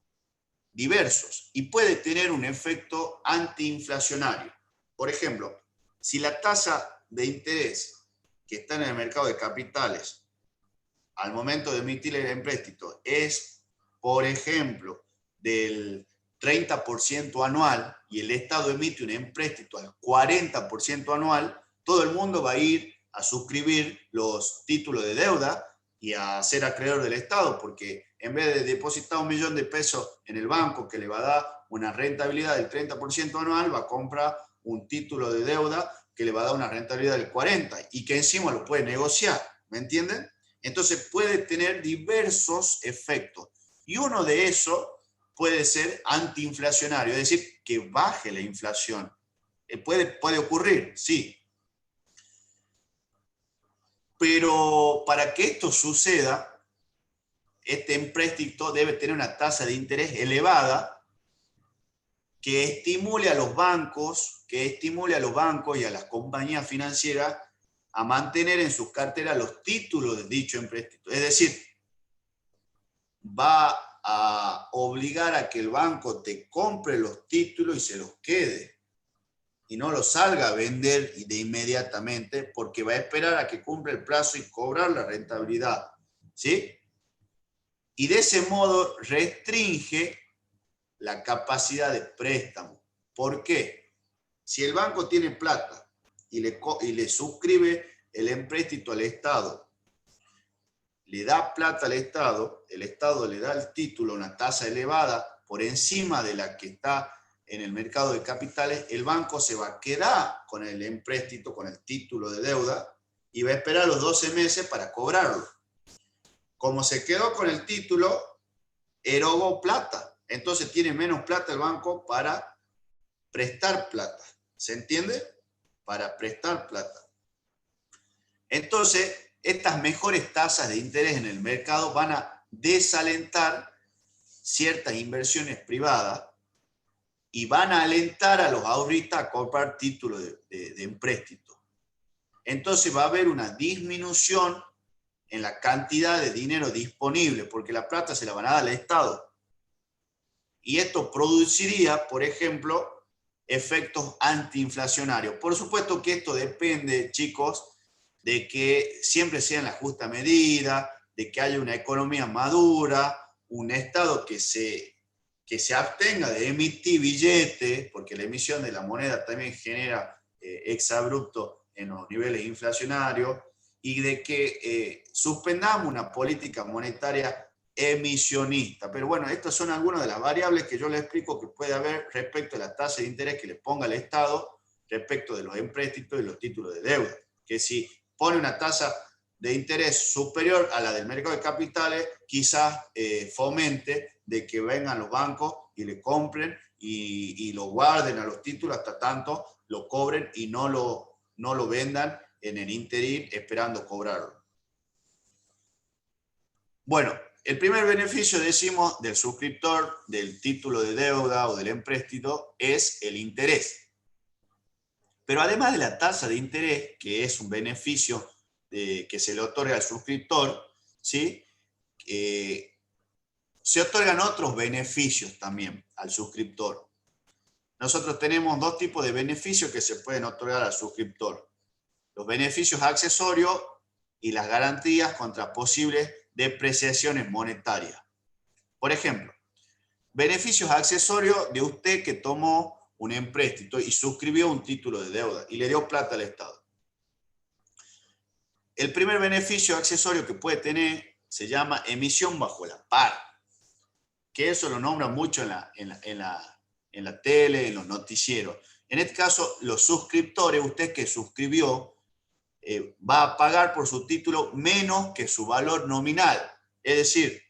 diversos y puede tener un efecto antiinflacionario. Por ejemplo, si la tasa de interés que está en el mercado de capitales al momento de emitir el empréstito es, por ejemplo, del 30% anual y el Estado emite un empréstito al 40% anual, todo el mundo va a ir a suscribir los títulos de deuda y a ser acreedor del Estado, porque en vez de depositar 1 millón de pesos en el banco que le va a dar una rentabilidad del 30% anual, va a comprar un título de deuda que le va a dar una rentabilidad del 40% y que encima lo puede negociar, ¿me entienden? Entonces puede tener diversos efectos y uno de esos puede ser antiinflacionario, es decir, que baje la inflación. Puede ocurrir, sí. Pero para que esto suceda, este empréstito debe tener una tasa de interés elevada que estimule a los bancos, y a las compañías financieras a mantener en sus carteras los títulos de dicho empréstito. Es decir, va a obligar a que el banco te compre los títulos y se los quede y no los salga a vender de inmediatamente, porque va a esperar a que cumpla el plazo y cobrar la rentabilidad, ¿sí? Y de ese modo restringe la capacidad de préstamo. ¿Por qué? Si el banco tiene plata y le suscribe el empréstito al Estado, le da plata al Estado, el Estado le da el título a una tasa elevada por encima de la que está en el mercado de capitales, el banco se va a quedar con el empréstito, con el título de deuda, y va a esperar los 12 meses para cobrarlo. Como se quedó con el título, erogó plata. Entonces tiene menos plata el banco para prestar plata. ¿Se entiende? Para prestar plata. Entonces, estas mejores tasas de interés en el mercado van a desalentar ciertas inversiones privadas y van a alentar a los ahorristas a comprar títulos de empréstito. Entonces va a haber una disminución en la cantidad de dinero disponible, porque la plata se la van a dar al Estado. Y esto produciría, por ejemplo, efectos antiinflacionarios. Por supuesto que esto depende, chicos, de que siempre sea en la justa medida, de que haya una economía madura, un Estado que se abstenga de emitir billetes, porque la emisión de la moneda también genera exabrupto en los niveles inflacionarios, y de que suspendamos una política monetaria emisionista. Pero bueno, estas son algunas de las variables que yo les explico que puede haber respecto a la tasa de interés que le ponga el Estado respecto de los empréstitos y los títulos de deuda. Que si pone una tasa de interés superior a la del mercado de capitales, quizás fomente de que vengan los bancos y le compren y lo guarden a los títulos hasta tanto lo cobren y no lo vendan en el interín esperando cobrarlo. Bueno, el primer beneficio, decimos, del suscriptor del título de deuda o del empréstito es el interés. Pero además de la tasa de interés, que es un beneficio que se le otorga al suscriptor, ¿sí? Se otorgan otros beneficios también al suscriptor. Nosotros tenemos dos tipos de beneficios que se pueden otorgar al suscriptor: los beneficios accesorios y las garantías contra posibles depreciaciones monetarias. Por ejemplo, beneficios accesorios de usted que tomó un empréstito y suscribió un título de deuda y le dio plata al Estado. El primer beneficio accesorio que puede tener se llama emisión bajo la par, que eso lo nombran mucho en la tele, en los noticieros. En este caso, los suscriptores, usted que suscribió, va a pagar por su título menos que su valor nominal. Es decir,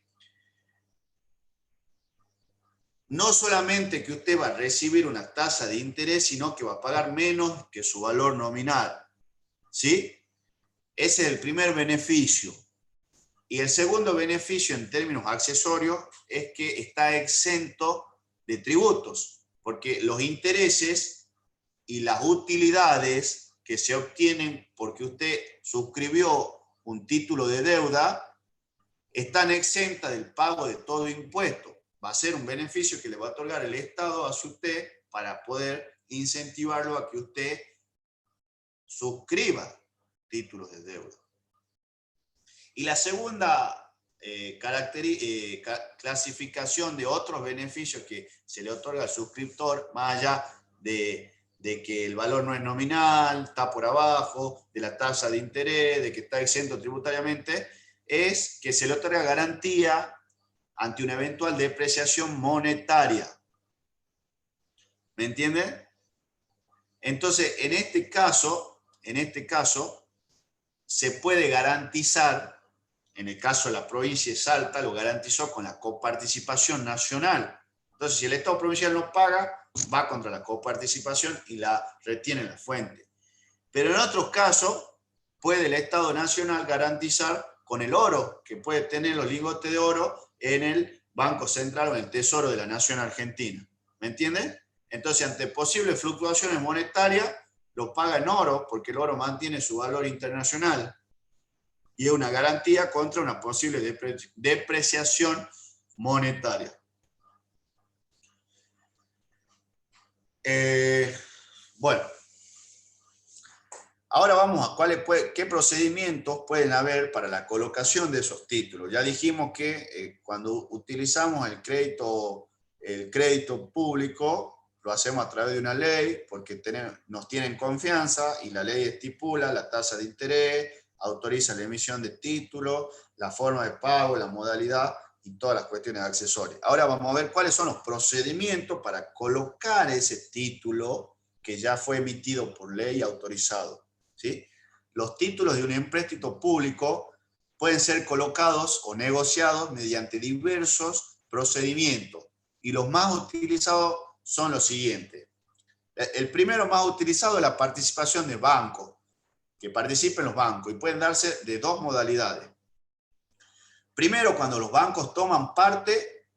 no solamente que usted va a recibir una tasa de interés, sino que va a pagar menos que su valor nominal. ¿Sí? Ese es el primer beneficio. Y el segundo beneficio en términos accesorios es que está exento de tributos, porque los intereses y las utilidades que se obtienen porque usted suscribió un título de deuda están exentas del pago de todo impuesto. Va a ser un beneficio que le va a otorgar el Estado hacia usted para poder incentivarlo a que usted suscriba títulos de deuda. Y la segunda clasificación de otros beneficios que se le otorga al suscriptor, más allá de que el valor no es nominal, está por abajo, de la tasa de interés, de que está exento tributariamente, es que se le otorga garantía ante una eventual depreciación monetaria. ¿Me entienden? Entonces, en este caso, se puede garantizar. En el caso de la provincia de Salta, lo garantizó con la coparticipación nacional. Entonces, si el Estado provincial no paga, va contra la coparticipación y la retiene en la fuente. Pero en otros casos, puede el Estado nacional garantizar con el oro, que puede tener los lingotes de oro en el Banco Central o en el Tesoro de la Nación Argentina. ¿Me entienden? Entonces, ante posibles fluctuaciones monetarias, lo paga en oro, porque el oro mantiene su valor internacional. Y es una garantía contra una posible depreciación monetaria. Bueno, ahora vamos a qué procedimientos pueden haber para la colocación de esos títulos. Ya dijimos que cuando utilizamos el crédito público, lo hacemos a través de una ley, porque nos tienen confianza y la ley estipula la tasa de interés, autoriza la emisión de títulos, la forma de pago, la modalidad y todas las cuestiones accesorias. Ahora vamos a ver cuáles son los procedimientos para colocar ese título que ya fue emitido por ley y autorizado, ¿sí? Los títulos de un empréstito público pueden ser colocados o negociados mediante diversos procedimientos y los más utilizados son los siguientes. El primero más utilizado es la participación de bancos, que participen los bancos, y pueden darse de dos modalidades. Primero, cuando los bancos toman parte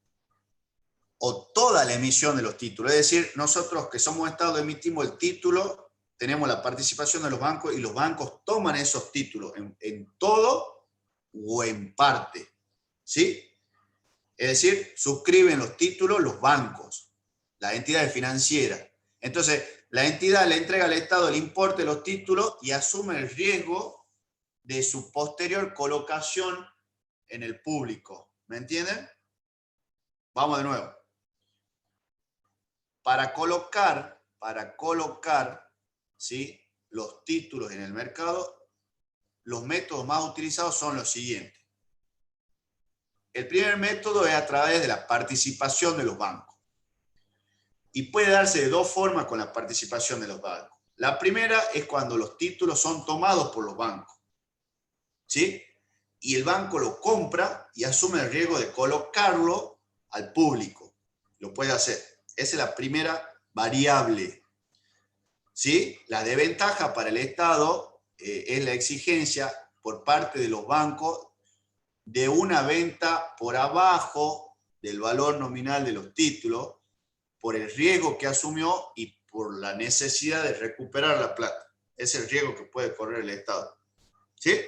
o toda la emisión de los títulos. Es decir, nosotros que somos Estado emitimos el título, tenemos la participación de los bancos y los bancos toman esos títulos en todo o en parte. ¿Sí? Es decir, suscriben los títulos los bancos, las entidades financieras. Entonces, la entidad le entrega al Estado el importe de los títulos y asume el riesgo de su posterior colocación en el público. ¿Me entienden? Vamos de nuevo. Para colocar, ¿sí?, los títulos en el mercado, los métodos más utilizados son los siguientes. El primer método es a través de la participación de los bancos. Y puede darse de dos formas con la participación de los bancos. La primera es cuando los títulos son tomados por los bancos, ¿sí? Y el banco lo compra y asume el riesgo de colocarlo al público. Lo puede hacer. Esa es la primera variable, ¿sí? La desventaja para el Estado es la exigencia por parte de los bancos de una venta por abajo del valor nominal de los títulos, por el riesgo que asumió y por la necesidad de recuperar la plata. Es el riesgo que puede correr el Estado. ¿Sí?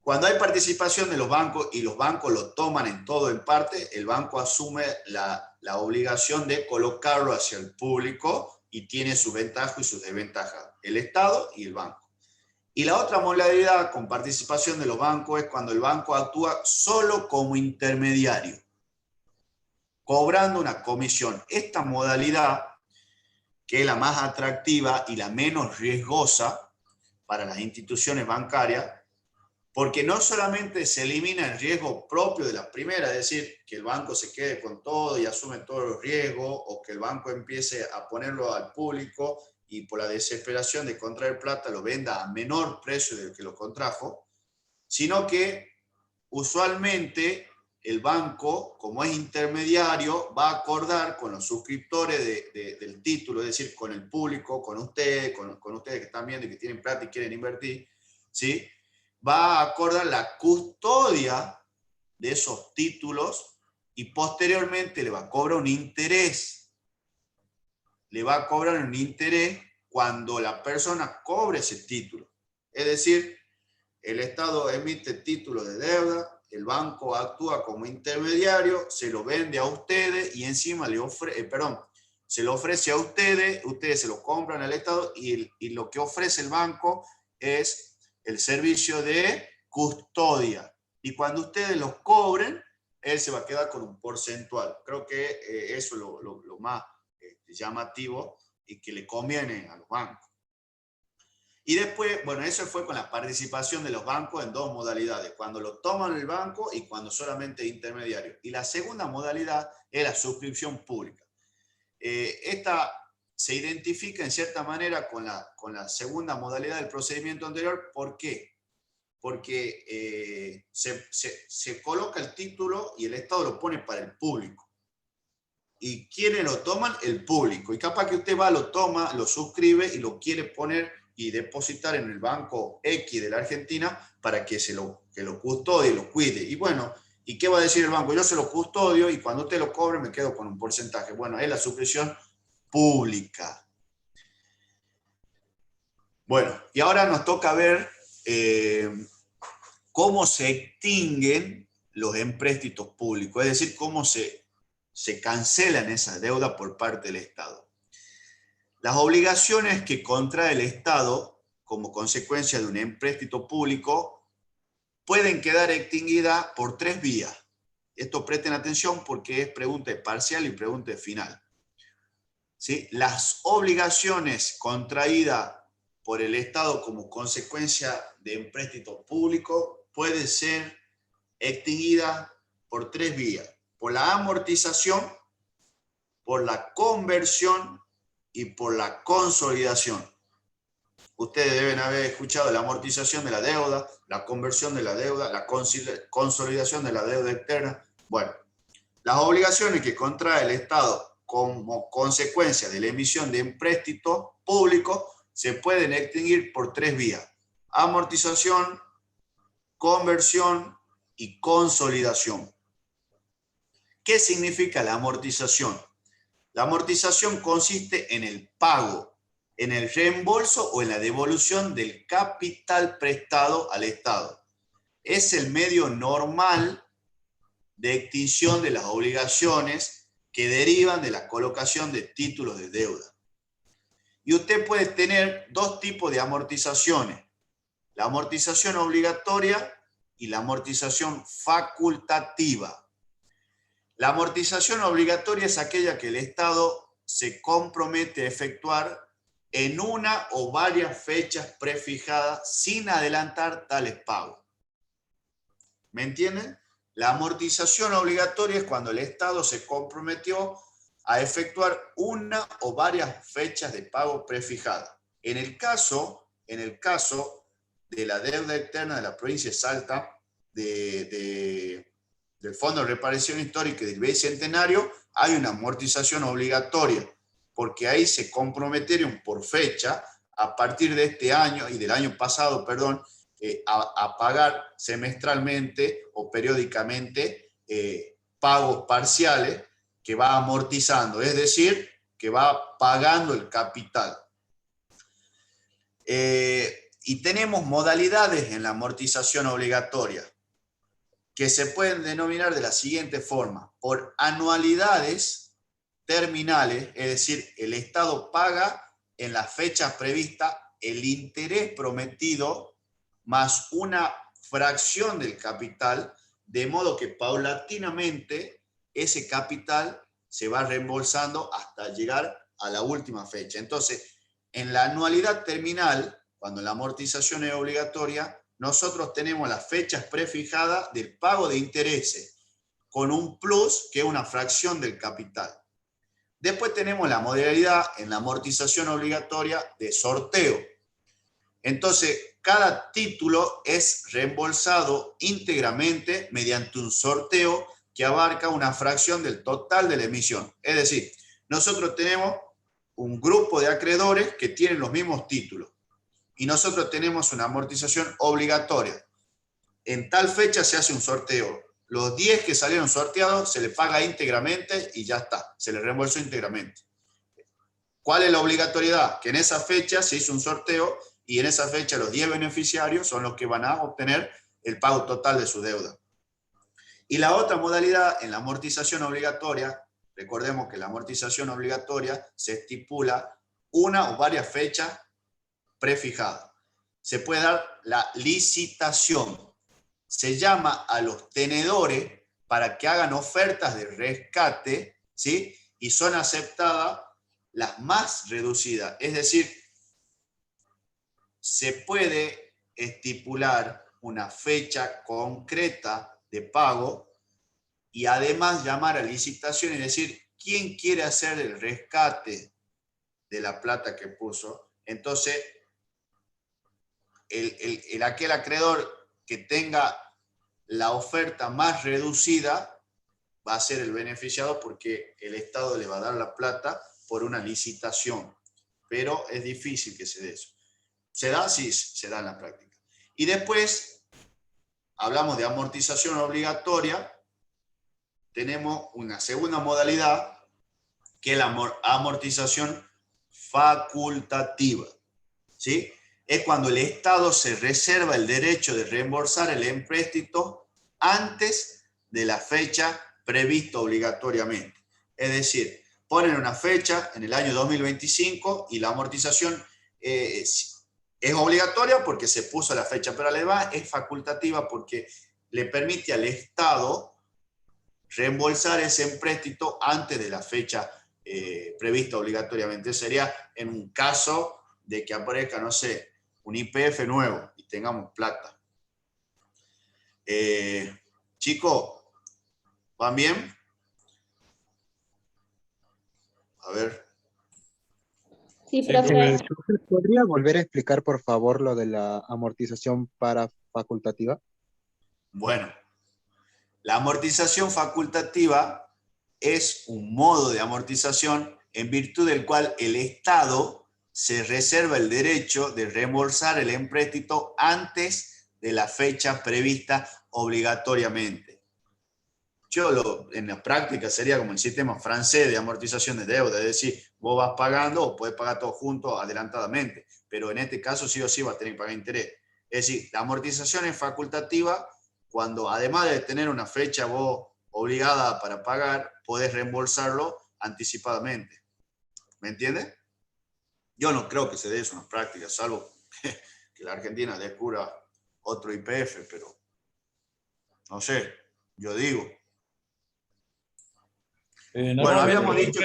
Cuando hay participación de los bancos y los bancos lo toman en todo o en parte, el banco asume la obligación de colocarlo hacia el público y tiene sus ventajas y sus desventajas, el Estado y el banco. Y la otra modalidad con participación de los bancos es cuando el banco actúa solo como intermediario, cobrando una comisión. Esta modalidad, que es la más atractiva y la menos riesgosa para las instituciones bancarias, porque no solamente se elimina el riesgo propio de la primera, es decir, que el banco se quede con todo y asume todos los riesgos, o que el banco empiece a ponerlo al público y por la desesperación de contraer plata lo venda a menor precio del que lo contrajo, sino que usualmente el banco, como es intermediario, va a acordar con los suscriptores del título, es decir, con el público, con ustedes, con ustedes que están viendo y que tienen plata y quieren invertir, ¿sí?, va a acordar la custodia de esos títulos y posteriormente le va a cobrar un interés. Le va a cobrar un interés cuando la persona cobre ese título. Es decir, el Estado emite títulos de deuda, el banco actúa como intermediario, se lo vende a ustedes y encima le ofrece, se lo ofrece a ustedes, ustedes se lo compran al Estado y lo que ofrece el banco es el servicio de custodia. Y cuando ustedes los cobren, él se va a quedar con un porcentual. Creo que eso es lo más llamativo y que le conviene a los bancos. Y después, bueno, eso fue con la participación de los bancos en dos modalidades, cuando lo toman el banco y cuando solamente intermediario. Y la segunda modalidad es la suscripción pública. Esta se identifica en cierta manera con la segunda modalidad del procedimiento anterior. ¿Por qué? Porque se coloca el título y el Estado lo pone para el público. ¿Y quiénes lo toman? El público. Y capaz que usted va, lo toma, lo suscribe y lo quiere poner y depositar en el banco X de la Argentina para que lo custodie, lo cuide. Y bueno, ¿y qué va a decir el banco? Yo se lo custodio y cuando usted lo cobre me quedo con un porcentaje. Bueno, es la suscripción pública. Bueno, y ahora nos toca ver cómo se extinguen los empréstitos públicos, es decir, cómo se cancelan esas deudas por parte del Estado. Las obligaciones que contrae el Estado como consecuencia de un empréstito público pueden quedar extinguidas por 3 vías. Esto presten atención porque es pregunta de parcial y pregunta de final. ¿Sí? Las obligaciones contraídas por el Estado como consecuencia de empréstito público pueden ser extinguidas por 3 vías. Por la amortización, por la conversión y por la consolidación. Ustedes deben haber escuchado la amortización de la deuda, la conversión de la deuda, la consolidación de la deuda externa. Bueno, las obligaciones que contrae el Estado como consecuencia de la emisión de empréstitos públicos se pueden extinguir por 3 vías: amortización, conversión y consolidación. ¿Qué significa la amortización? La amortización consiste en el pago, en el reembolso o en la devolución del capital prestado al Estado. Es el medio normal de extinción de las obligaciones que derivan de la colocación de títulos de deuda. Y usted puede tener 2 tipos de amortizaciones: la amortización obligatoria y la amortización facultativa. La amortización obligatoria es aquella que el Estado se compromete a efectuar en una o varias fechas prefijadas sin adelantar tales pagos. ¿Me entienden? La amortización obligatoria es cuando el Estado se comprometió a efectuar una o varias fechas de pago prefijadas. En el caso de la deuda externa de la provincia de Salta, del Fondo de Reparación Histórica y del Bicentenario, hay una amortización obligatoria, porque ahí se comprometieron por fecha, a partir de este año y del año pasado, perdón, a pagar semestralmente o periódicamente pagos parciales que va amortizando, es decir, que va pagando el capital. Y tenemos modalidades en la amortización obligatoria que se pueden denominar de la siguiente forma: por anualidades terminales, es decir, el Estado paga en las fechas previstas el interés prometido más una fracción del capital, de modo que paulatinamente ese capital se va reembolsando hasta llegar a la última fecha. Entonces, en la anualidad terminal, cuando la amortización es obligatoria, nosotros tenemos las fechas prefijadas del pago de intereses, con un plus que es una fracción del capital. Después tenemos la modalidad en la amortización obligatoria de sorteo. Entonces, cada título es reembolsado íntegramente mediante un sorteo que abarca una fracción del total de la emisión. Es decir, nosotros tenemos un grupo de acreedores que tienen los mismos títulos y nosotros tenemos una amortización obligatoria. En tal fecha se hace un sorteo. Los 10 que salieron sorteados se les paga íntegramente y ya está, se les reembolsó íntegramente. ¿Cuál es la obligatoriedad? Que en esa fecha se hizo un sorteo y en esa fecha los 10 beneficiarios son los que van a obtener el pago total de su deuda. Y la otra modalidad en la amortización obligatoria recordemos que la amortización obligatoria se estipula una o varias fechas prefijadas. Se puede dar la licitación. Se llama a los tenedores para que hagan ofertas de rescate, ¿sí? Y son aceptadas las más reducidas. Es decir, se puede estipular una fecha concreta de pago y además llamar a licitación y decir quién quiere hacer el rescate de la plata que puso. Entonces, aquel acreedor que tenga la oferta más reducida va a ser el beneficiado porque el Estado le va a dar la plata por una licitación. Pero es difícil que se dé eso. ¿Se da? Sí, se da en la práctica. Y después, hablamos de amortización obligatoria. Tenemos una segunda modalidad, que es la amortización facultativa. ¿Sí? Es cuando el Estado se reserva el derecho de reembolsar el empréstito antes de la fecha prevista obligatoriamente. Es decir, ponen una fecha en el año 2025 y la amortización es obligatoria porque se puso la fecha, pero además es facultativa porque le permite al Estado reembolsar ese empréstito antes de la fecha prevista obligatoriamente. Sería en un caso de que aparezca, no sé, un YPF nuevo y tengamos plata. Chicos, ¿van bien? A ver. Sí, Sí, profe. ¿Podría volver a explicar, por favor, lo de la amortización para facultativa? Bueno, la amortización facultativa es un modo de amortización en virtud del cual el Estado se reserva el derecho de reembolsar el empréstito antes de la fecha prevista obligatoriamente. En la práctica sería como el sistema francés de amortización de deuda, es decir, vos vas pagando o puedes pagar todo junto adelantadamente, pero en este caso sí o sí vas a tener que pagar interés. Es decir, la amortización es facultativa cuando además de tener una fecha vos obligada para pagar, podés reembolsarlo anticipadamente. ¿Me entiendes? Yo no creo que se dé eso en las prácticas, salvo que la Argentina descubra otro YPF, pero no sé, yo digo. Bueno, habíamos dicho...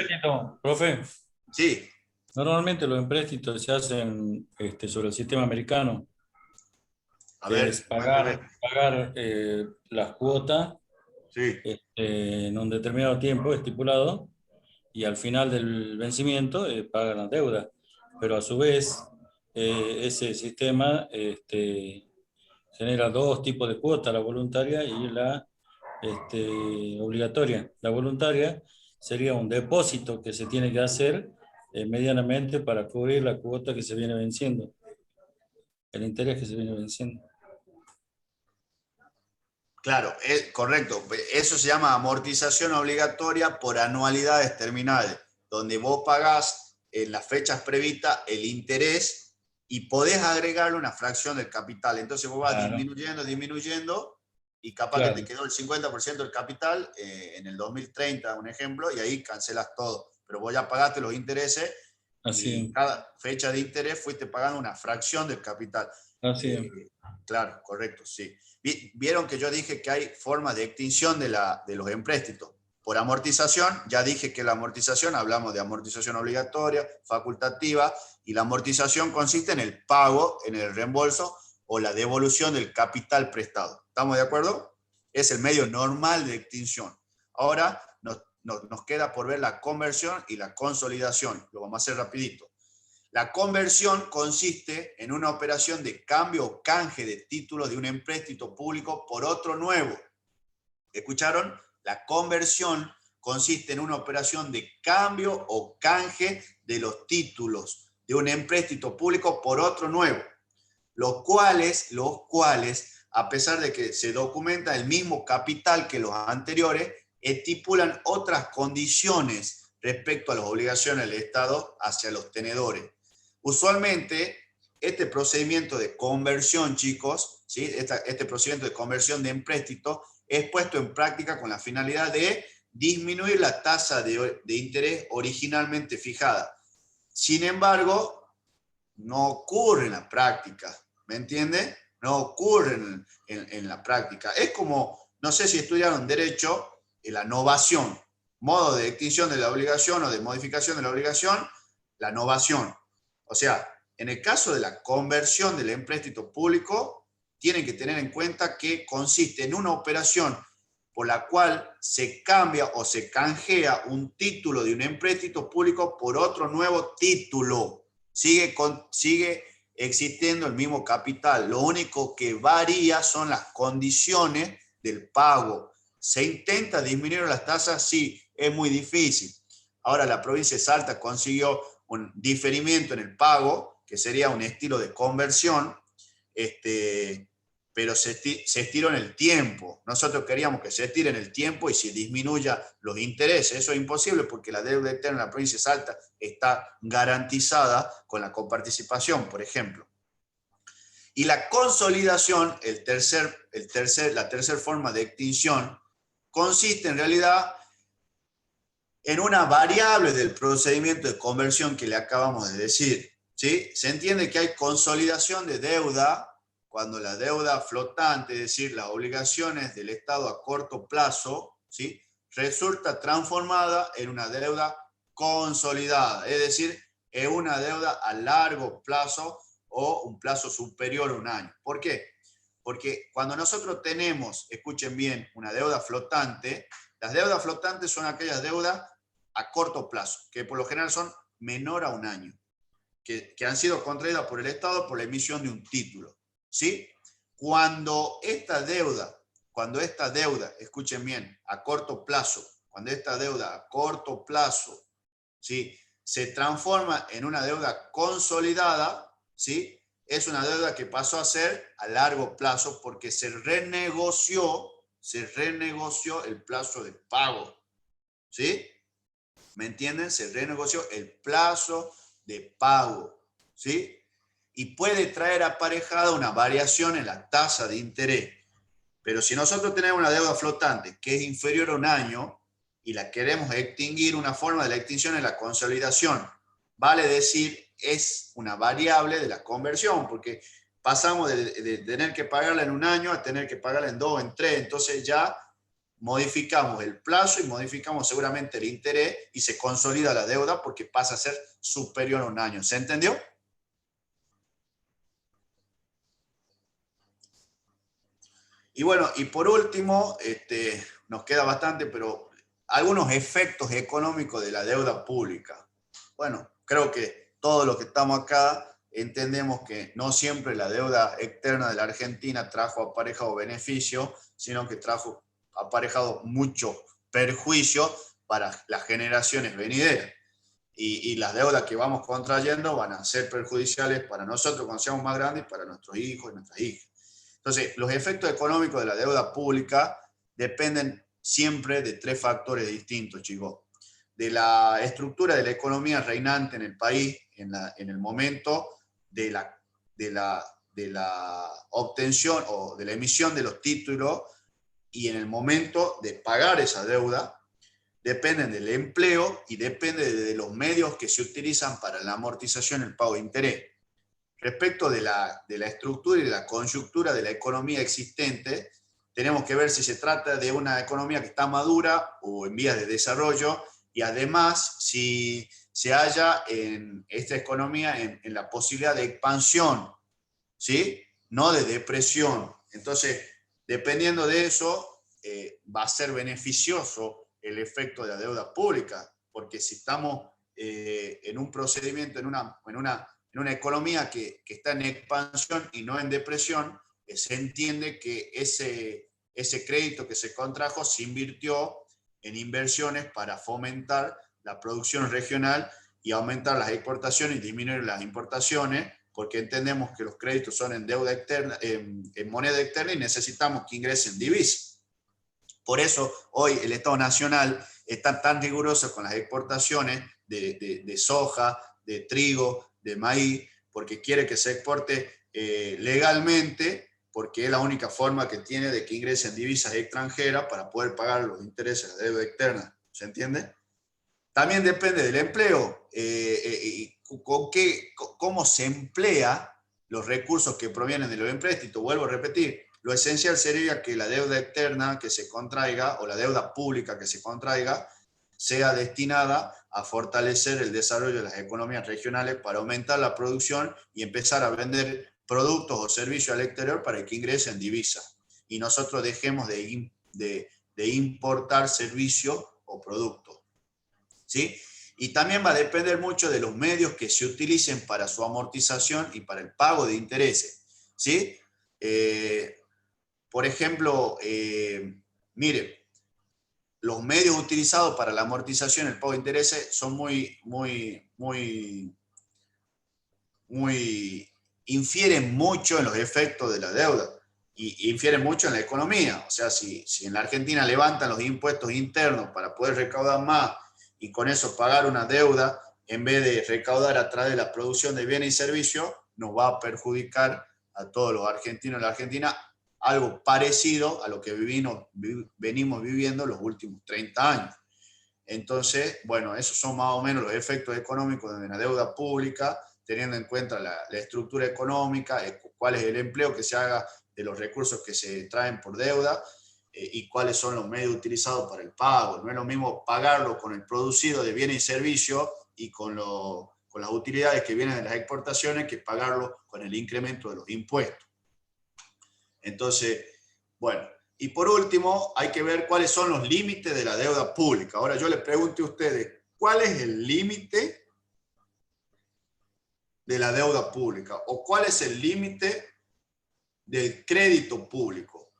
Profe, Sí. normalmente los empréstitos se hacen sobre el sistema americano. A ver, es pagar las cuotas sí. En un determinado tiempo estipulado y al final del vencimiento pagan la deuda. Pero a su vez, ese sistema genera dos tipos de cuotas, la voluntaria y la obligatoria. La voluntaria sería un depósito que se tiene que hacer medianamente para cubrir la cuota que se viene venciendo, el interés que se viene venciendo. Claro, correcto. Eso se llama amortización obligatoria por anualidades terminales, donde vos pagás en las fechas previstas el interés y podés agregarle una fracción del capital. Entonces vos vas disminuyendo y capaz que te quedó el 50% del capital en el 2030, un ejemplo, y ahí cancelas todo. Pero vos ya pagaste los intereses y en cada fecha de interés fuiste pagando una fracción del capital. Así es. Claro, correcto, sí. Vieron que yo dije que hay formas de extinción de los empréstitos. Por amortización, ya dije que la amortización, hablamos de amortización obligatoria, facultativa, y la amortización consiste en el pago, en el reembolso o la devolución del capital prestado. ¿Estamos de acuerdo? Es el medio normal de extinción. Ahora nos queda por ver la conversión y la consolidación. Lo vamos a hacer rapidito. La conversión consiste en una operación de cambio o canje de títulos de un empréstito público por otro nuevo. ¿Escucharon? La conversión consiste en una operación de cambio o canje de los títulos de un empréstito público por otro nuevo, los cuales, a pesar de que se documenta el mismo capital que los anteriores, estipulan otras condiciones respecto a las obligaciones del Estado hacia los tenedores. Usualmente, este procedimiento de conversión, chicos, ¿sí? Este procedimiento de conversión de empréstito es puesto en práctica con la finalidad de disminuir la tasa de interés originalmente fijada. Sin embargo, no ocurre en la práctica, ¿me entiende? No ocurre en la práctica. Es como, no sé si estudiaron Derecho, la novación, modo de extinción de la obligación o de modificación de la obligación, la novación. O sea, en el caso de la conversión del empréstito público, tienen que tener en cuenta que consiste en una operación por la cual se cambia o se canjea un título de un empréstito público por otro nuevo título. Sigue existiendo el mismo capital. Lo único que varía son las condiciones del pago. ¿Se intenta disminuir las tasas? Sí, es muy difícil. Ahora la provincia de Salta consiguió un diferimiento en el pago, que sería un estilo de conversión, pero se estiró en el tiempo. Nosotros queríamos que se estire en el tiempo y se disminuya los intereses. Eso es imposible porque la deuda externa de la provincia de Salta está garantizada con la coparticipación, por ejemplo. Y la consolidación, la tercera forma de extinción, consiste en realidad en una variable del procedimiento de conversión que le acabamos de decir, ¿sí? Se entiende que hay consolidación de deuda cuando la deuda flotante, es decir, las obligaciones del Estado a corto plazo, ¿sí?, resulta transformada en una deuda consolidada, es decir, en una deuda a largo plazo o un plazo superior a un año. ¿Por qué? Porque cuando nosotros tenemos, escuchen bien, una deuda flotante, las deudas flotantes son aquellas deudas a corto plazo, que por lo general son menor a un año, que han sido contraídas por el Estado por la emisión de un título, ¿sí? Cuando esta deuda, escuchen bien, a corto plazo, ¿sí?, se transforma en una deuda consolidada, ¿sí?, es una deuda que pasó a ser a largo plazo porque se renegoció el plazo de pago, ¿sí? ¿Me entienden? Se renegoció el plazo de pago, ¿sí? Y puede traer aparejada una variación en la tasa de interés. Pero si nosotros tenemos una deuda flotante que es inferior a un año y la queremos extinguir, una forma de la extinción es la consolidación. Vale decir, es una variable de la conversión, porque pasamos de tener que pagarla en un año a tener que pagarla en 2 o en 3, entonces ya modificamos el plazo y modificamos seguramente el interés y se consolida la deuda porque pasa a ser superior a un año. ¿Se entendió? Y bueno, y por último, nos queda bastante, pero algunos efectos económicos de la deuda pública. Bueno, creo que todos los que estamos acá entendemos que no siempre la deuda externa de la Argentina trajo aparejado beneficio, sino que trajo aparejado mucho perjuicio para las generaciones venideras. Y las deudas que vamos contrayendo van a ser perjudiciales para nosotros cuando seamos más grandes y para nuestros hijos y nuestras hijas. Entonces, los efectos económicos de la deuda pública dependen siempre de 3 factores distintos, chicos. De la estructura de la economía reinante en el país, en el momento de la obtención o de la emisión de los títulos y en el momento de pagar esa deuda, dependen del empleo y depende de los medios que se utilizan para la amortización y el pago de interés. Respecto de la estructura y de la coyuntura de la economía existente, tenemos que ver si se trata de una economía que está madura o en vías de desarrollo, y además si se halla en esta economía en la posibilidad de expansión, ¿sí?, no de depresión. Entonces, dependiendo de eso, va a ser beneficioso el efecto de la deuda pública, porque si estamos en un procedimiento, en una economía que está en expansión y no en depresión, se entiende que ese crédito que se contrajo se invirtió en inversiones para fomentar la producción regional y aumentar las exportaciones y disminuir las importaciones, porque entendemos que los créditos son en deuda externa, en moneda externa, y necesitamos que ingresen divisas. Por eso hoy el Estado Nacional está tan riguroso con las exportaciones de soja, de trigo, de maíz, porque quiere que se exporte legalmente porque es la única forma que tiene de que ingresen divisas extranjeras para poder pagar los intereses de la deuda externa. ¿Se entiende? También depende del empleo, cómo se emplea los recursos que provienen de los empréstitos. Vuelvo a repetir, lo esencial sería que la deuda externa que se contraiga o la deuda pública que se contraiga sea destinada a fortalecer el desarrollo de las economías regionales para aumentar la producción y empezar a vender productos o servicios al exterior para que ingresen divisas. Y nosotros dejemos de importar servicios o productos. ¿Sí? Y también va a depender mucho de los medios que se utilicen para su amortización y para el pago de intereses. ¿Sí? Por ejemplo, mire, los medios utilizados para la amortización y el pago de intereses son infieren mucho en los efectos de la deuda y infieren mucho en la economía. O sea, si en la Argentina levantan los impuestos internos para poder recaudar más y con eso pagar una deuda, en vez de recaudar a través de la producción de bienes y servicios, nos va a perjudicar a todos los argentinos y la Argentina, algo parecido a lo que venimos viviendo los últimos 30 años. Entonces, bueno, esos son más o menos los efectos económicos de la deuda pública, teniendo en cuenta la estructura económica, cuál es el empleo que se haga de los recursos que se traen por deuda, y cuáles son los medios utilizados para el pago. No es lo mismo pagarlo con el producido de bienes y servicios y con las utilidades que vienen de las exportaciones que pagarlo con el incremento de los impuestos. Entonces, bueno, y por último hay que ver cuáles son los límites de la deuda pública. Ahora yo les pregunto a ustedes, ¿cuál es el límite de la deuda pública? ¿O cuál es el límite del crédito público?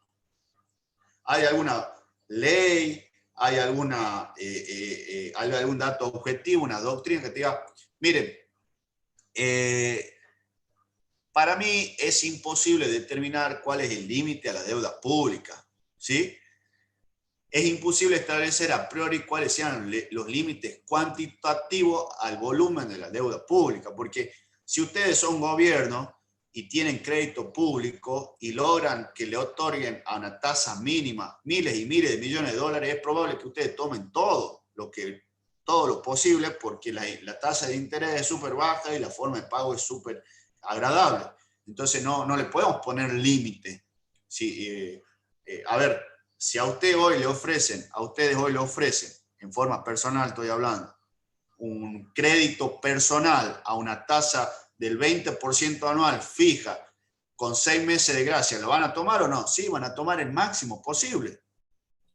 ¿Hay alguna ley? ¿Hay algún dato objetivo, una doctrina que te diga, miren, para mí es imposible determinar cuál es el límite a la deuda pública, ¿sí? Es imposible establecer a priori cuáles sean los límites cuantitativos al volumen de la deuda pública, porque si ustedes son gobierno y tienen crédito público y logran que le otorguen a una tasa mínima miles y miles de millones de dólares, es probable que ustedes tomen todo lo posible porque la tasa de interés es súper baja y la forma de pago es súper agradable. Entonces no le podemos poner límite. A ver, si a ustedes hoy le ofrecen, en forma personal estoy hablando, un crédito personal a una tasa del 20% anual fija con 6 meses de gracia, ¿lo van a tomar o no? Sí, van a tomar el máximo posible.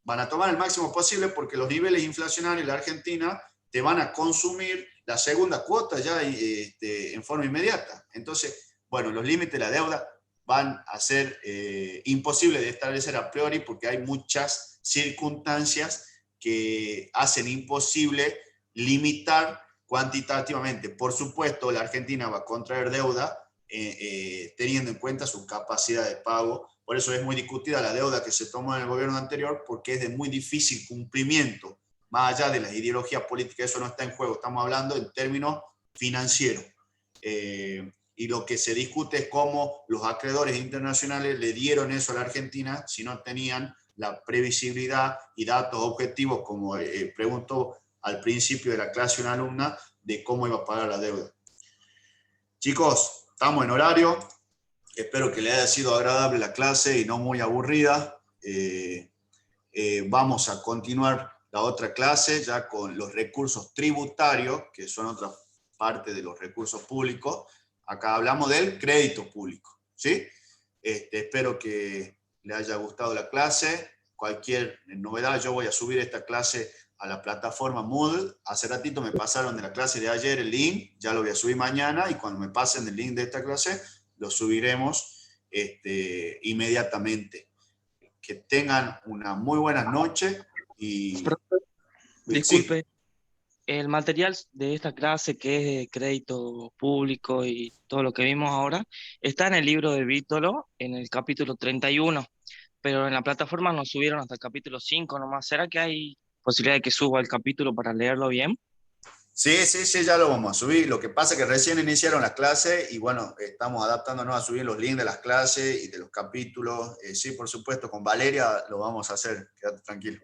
Van a tomar el máximo posible porque los niveles inflacionarios en la Argentina te van a consumir la segunda cuota ya en forma inmediata. Entonces, bueno, los límites de la deuda van a ser imposibles de establecer a priori porque hay muchas circunstancias que hacen imposible limitar cuantitativamente. Por supuesto, la Argentina va a contraer deuda teniendo en cuenta su capacidad de pago. Por eso es muy discutida la deuda que se tomó en el gobierno anterior, porque es de muy difícil cumplimiento. Más allá de las ideologías políticas, eso no está en juego. Estamos hablando en términos financieros. Y lo que se discute es cómo los acreedores internacionales le dieron eso a la Argentina si no tenían la previsibilidad y datos objetivos, como preguntó al principio de la clase una alumna, de cómo iba a pagar la deuda. Chicos, estamos en horario. Espero que les haya sido agradable la clase y no muy aburrida. Vamos a continuar la otra clase ya con los recursos tributarios, que son otra parte de los recursos públicos. Acá hablamos del crédito público, ¿sí? Espero que les haya gustado la clase. Cualquier novedad, yo voy a subir esta clase a la plataforma Moodle. Hace ratito me pasaron de la clase de ayer el link, ya lo voy a subir mañana y cuando me pasen el link de esta clase, lo subiremos inmediatamente. Que tengan una muy buena noche y... Disculpe, Sí. el material de esta clase que es de crédito público y todo lo que vimos ahora, está en el libro de Vítolo, en el capítulo 31, pero en la plataforma nos subieron hasta el capítulo 5 nomás. ¿Será que hay posibilidad de que suba el capítulo para leerlo bien? Sí, ya lo vamos a subir. Lo que pasa es que recién iniciaron las clases y bueno, estamos adaptándonos a subir los links de las clases y de los capítulos. Sí, por supuesto, con Valeria lo vamos a hacer, quédate tranquilo.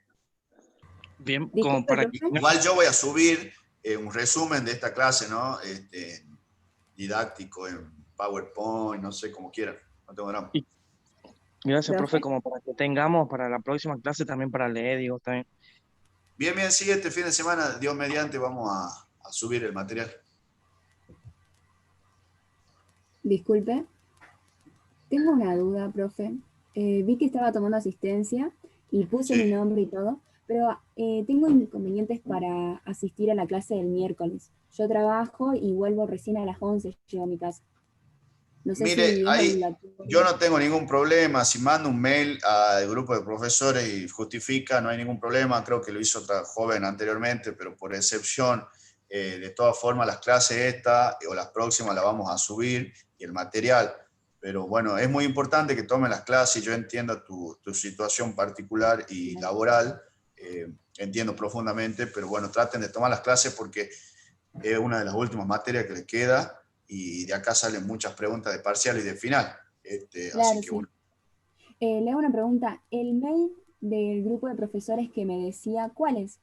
Bien, como Disculpe, para que... profe. Igual yo voy a subir un resumen de esta clase, ¿no? Didáctico, en PowerPoint, no sé, como quieran. No tengo drama. Gracias, profe, Profe. como para que tengamos para la próxima clase también para leer, digo, también. Bien, sí, este fin de semana, Dios mediante, vamos a subir el material. Disculpe. Tengo una duda, profe. Vi que estaba tomando asistencia y puse mi Sí. nombre y todo, pero tengo inconvenientes para asistir a la clase del miércoles. Yo trabajo y vuelvo recién a las 11, llego a mi casa. No sé Mire, si es ahí obligatorio. yo no tengo ningún problema. Si mando un mail al grupo de profesores y justifica, no hay ningún problema. Creo que lo hizo otra joven anteriormente, pero por excepción, de todas formas, las clases esta o las próximas las vamos a subir y el material. Pero bueno, es muy importante que tomen las clases. Yo entiendo tu situación particular y laboral, entiendo profundamente, pero bueno, traten de tomar las clases porque es una de las últimas materias que les queda y de acá salen muchas preguntas de parcial y de final. Así Claro, que sí. bueno. Le hago una pregunta. ¿El mail del grupo de profesores que me decía, cuál es?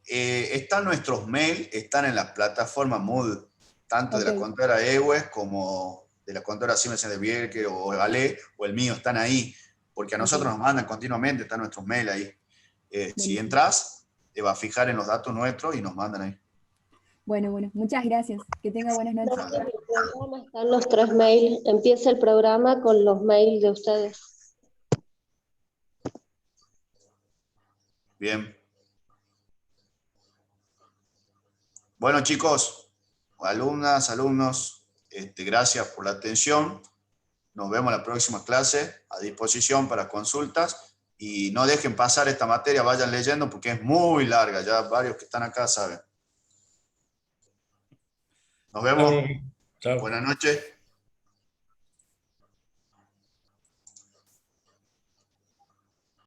Están nuestros mails, están en la plataforma Moodle, tanto de la Ok. contadora EWES como de la contadora Siemens de Bierke o Galé, o el mío, están ahí, porque a nosotros Ok. nos mandan continuamente, están nuestros mails ahí. Si Buenísimo. entras, te vas a fijar en los datos nuestros y nos mandan ahí. Bueno, muchas gracias. Que tenga buenas noches. Nada. El programa están los 3 mails. Empieza el programa con los mails de ustedes. Bien. Bueno, chicos, alumnas, alumnos, gracias por la atención. Nos vemos en la próxima clase, a disposición para consultas. Y no dejen pasar esta materia, vayan leyendo porque es muy larga, ya varios que están acá saben. Nos vemos. Chao. Buenas noches.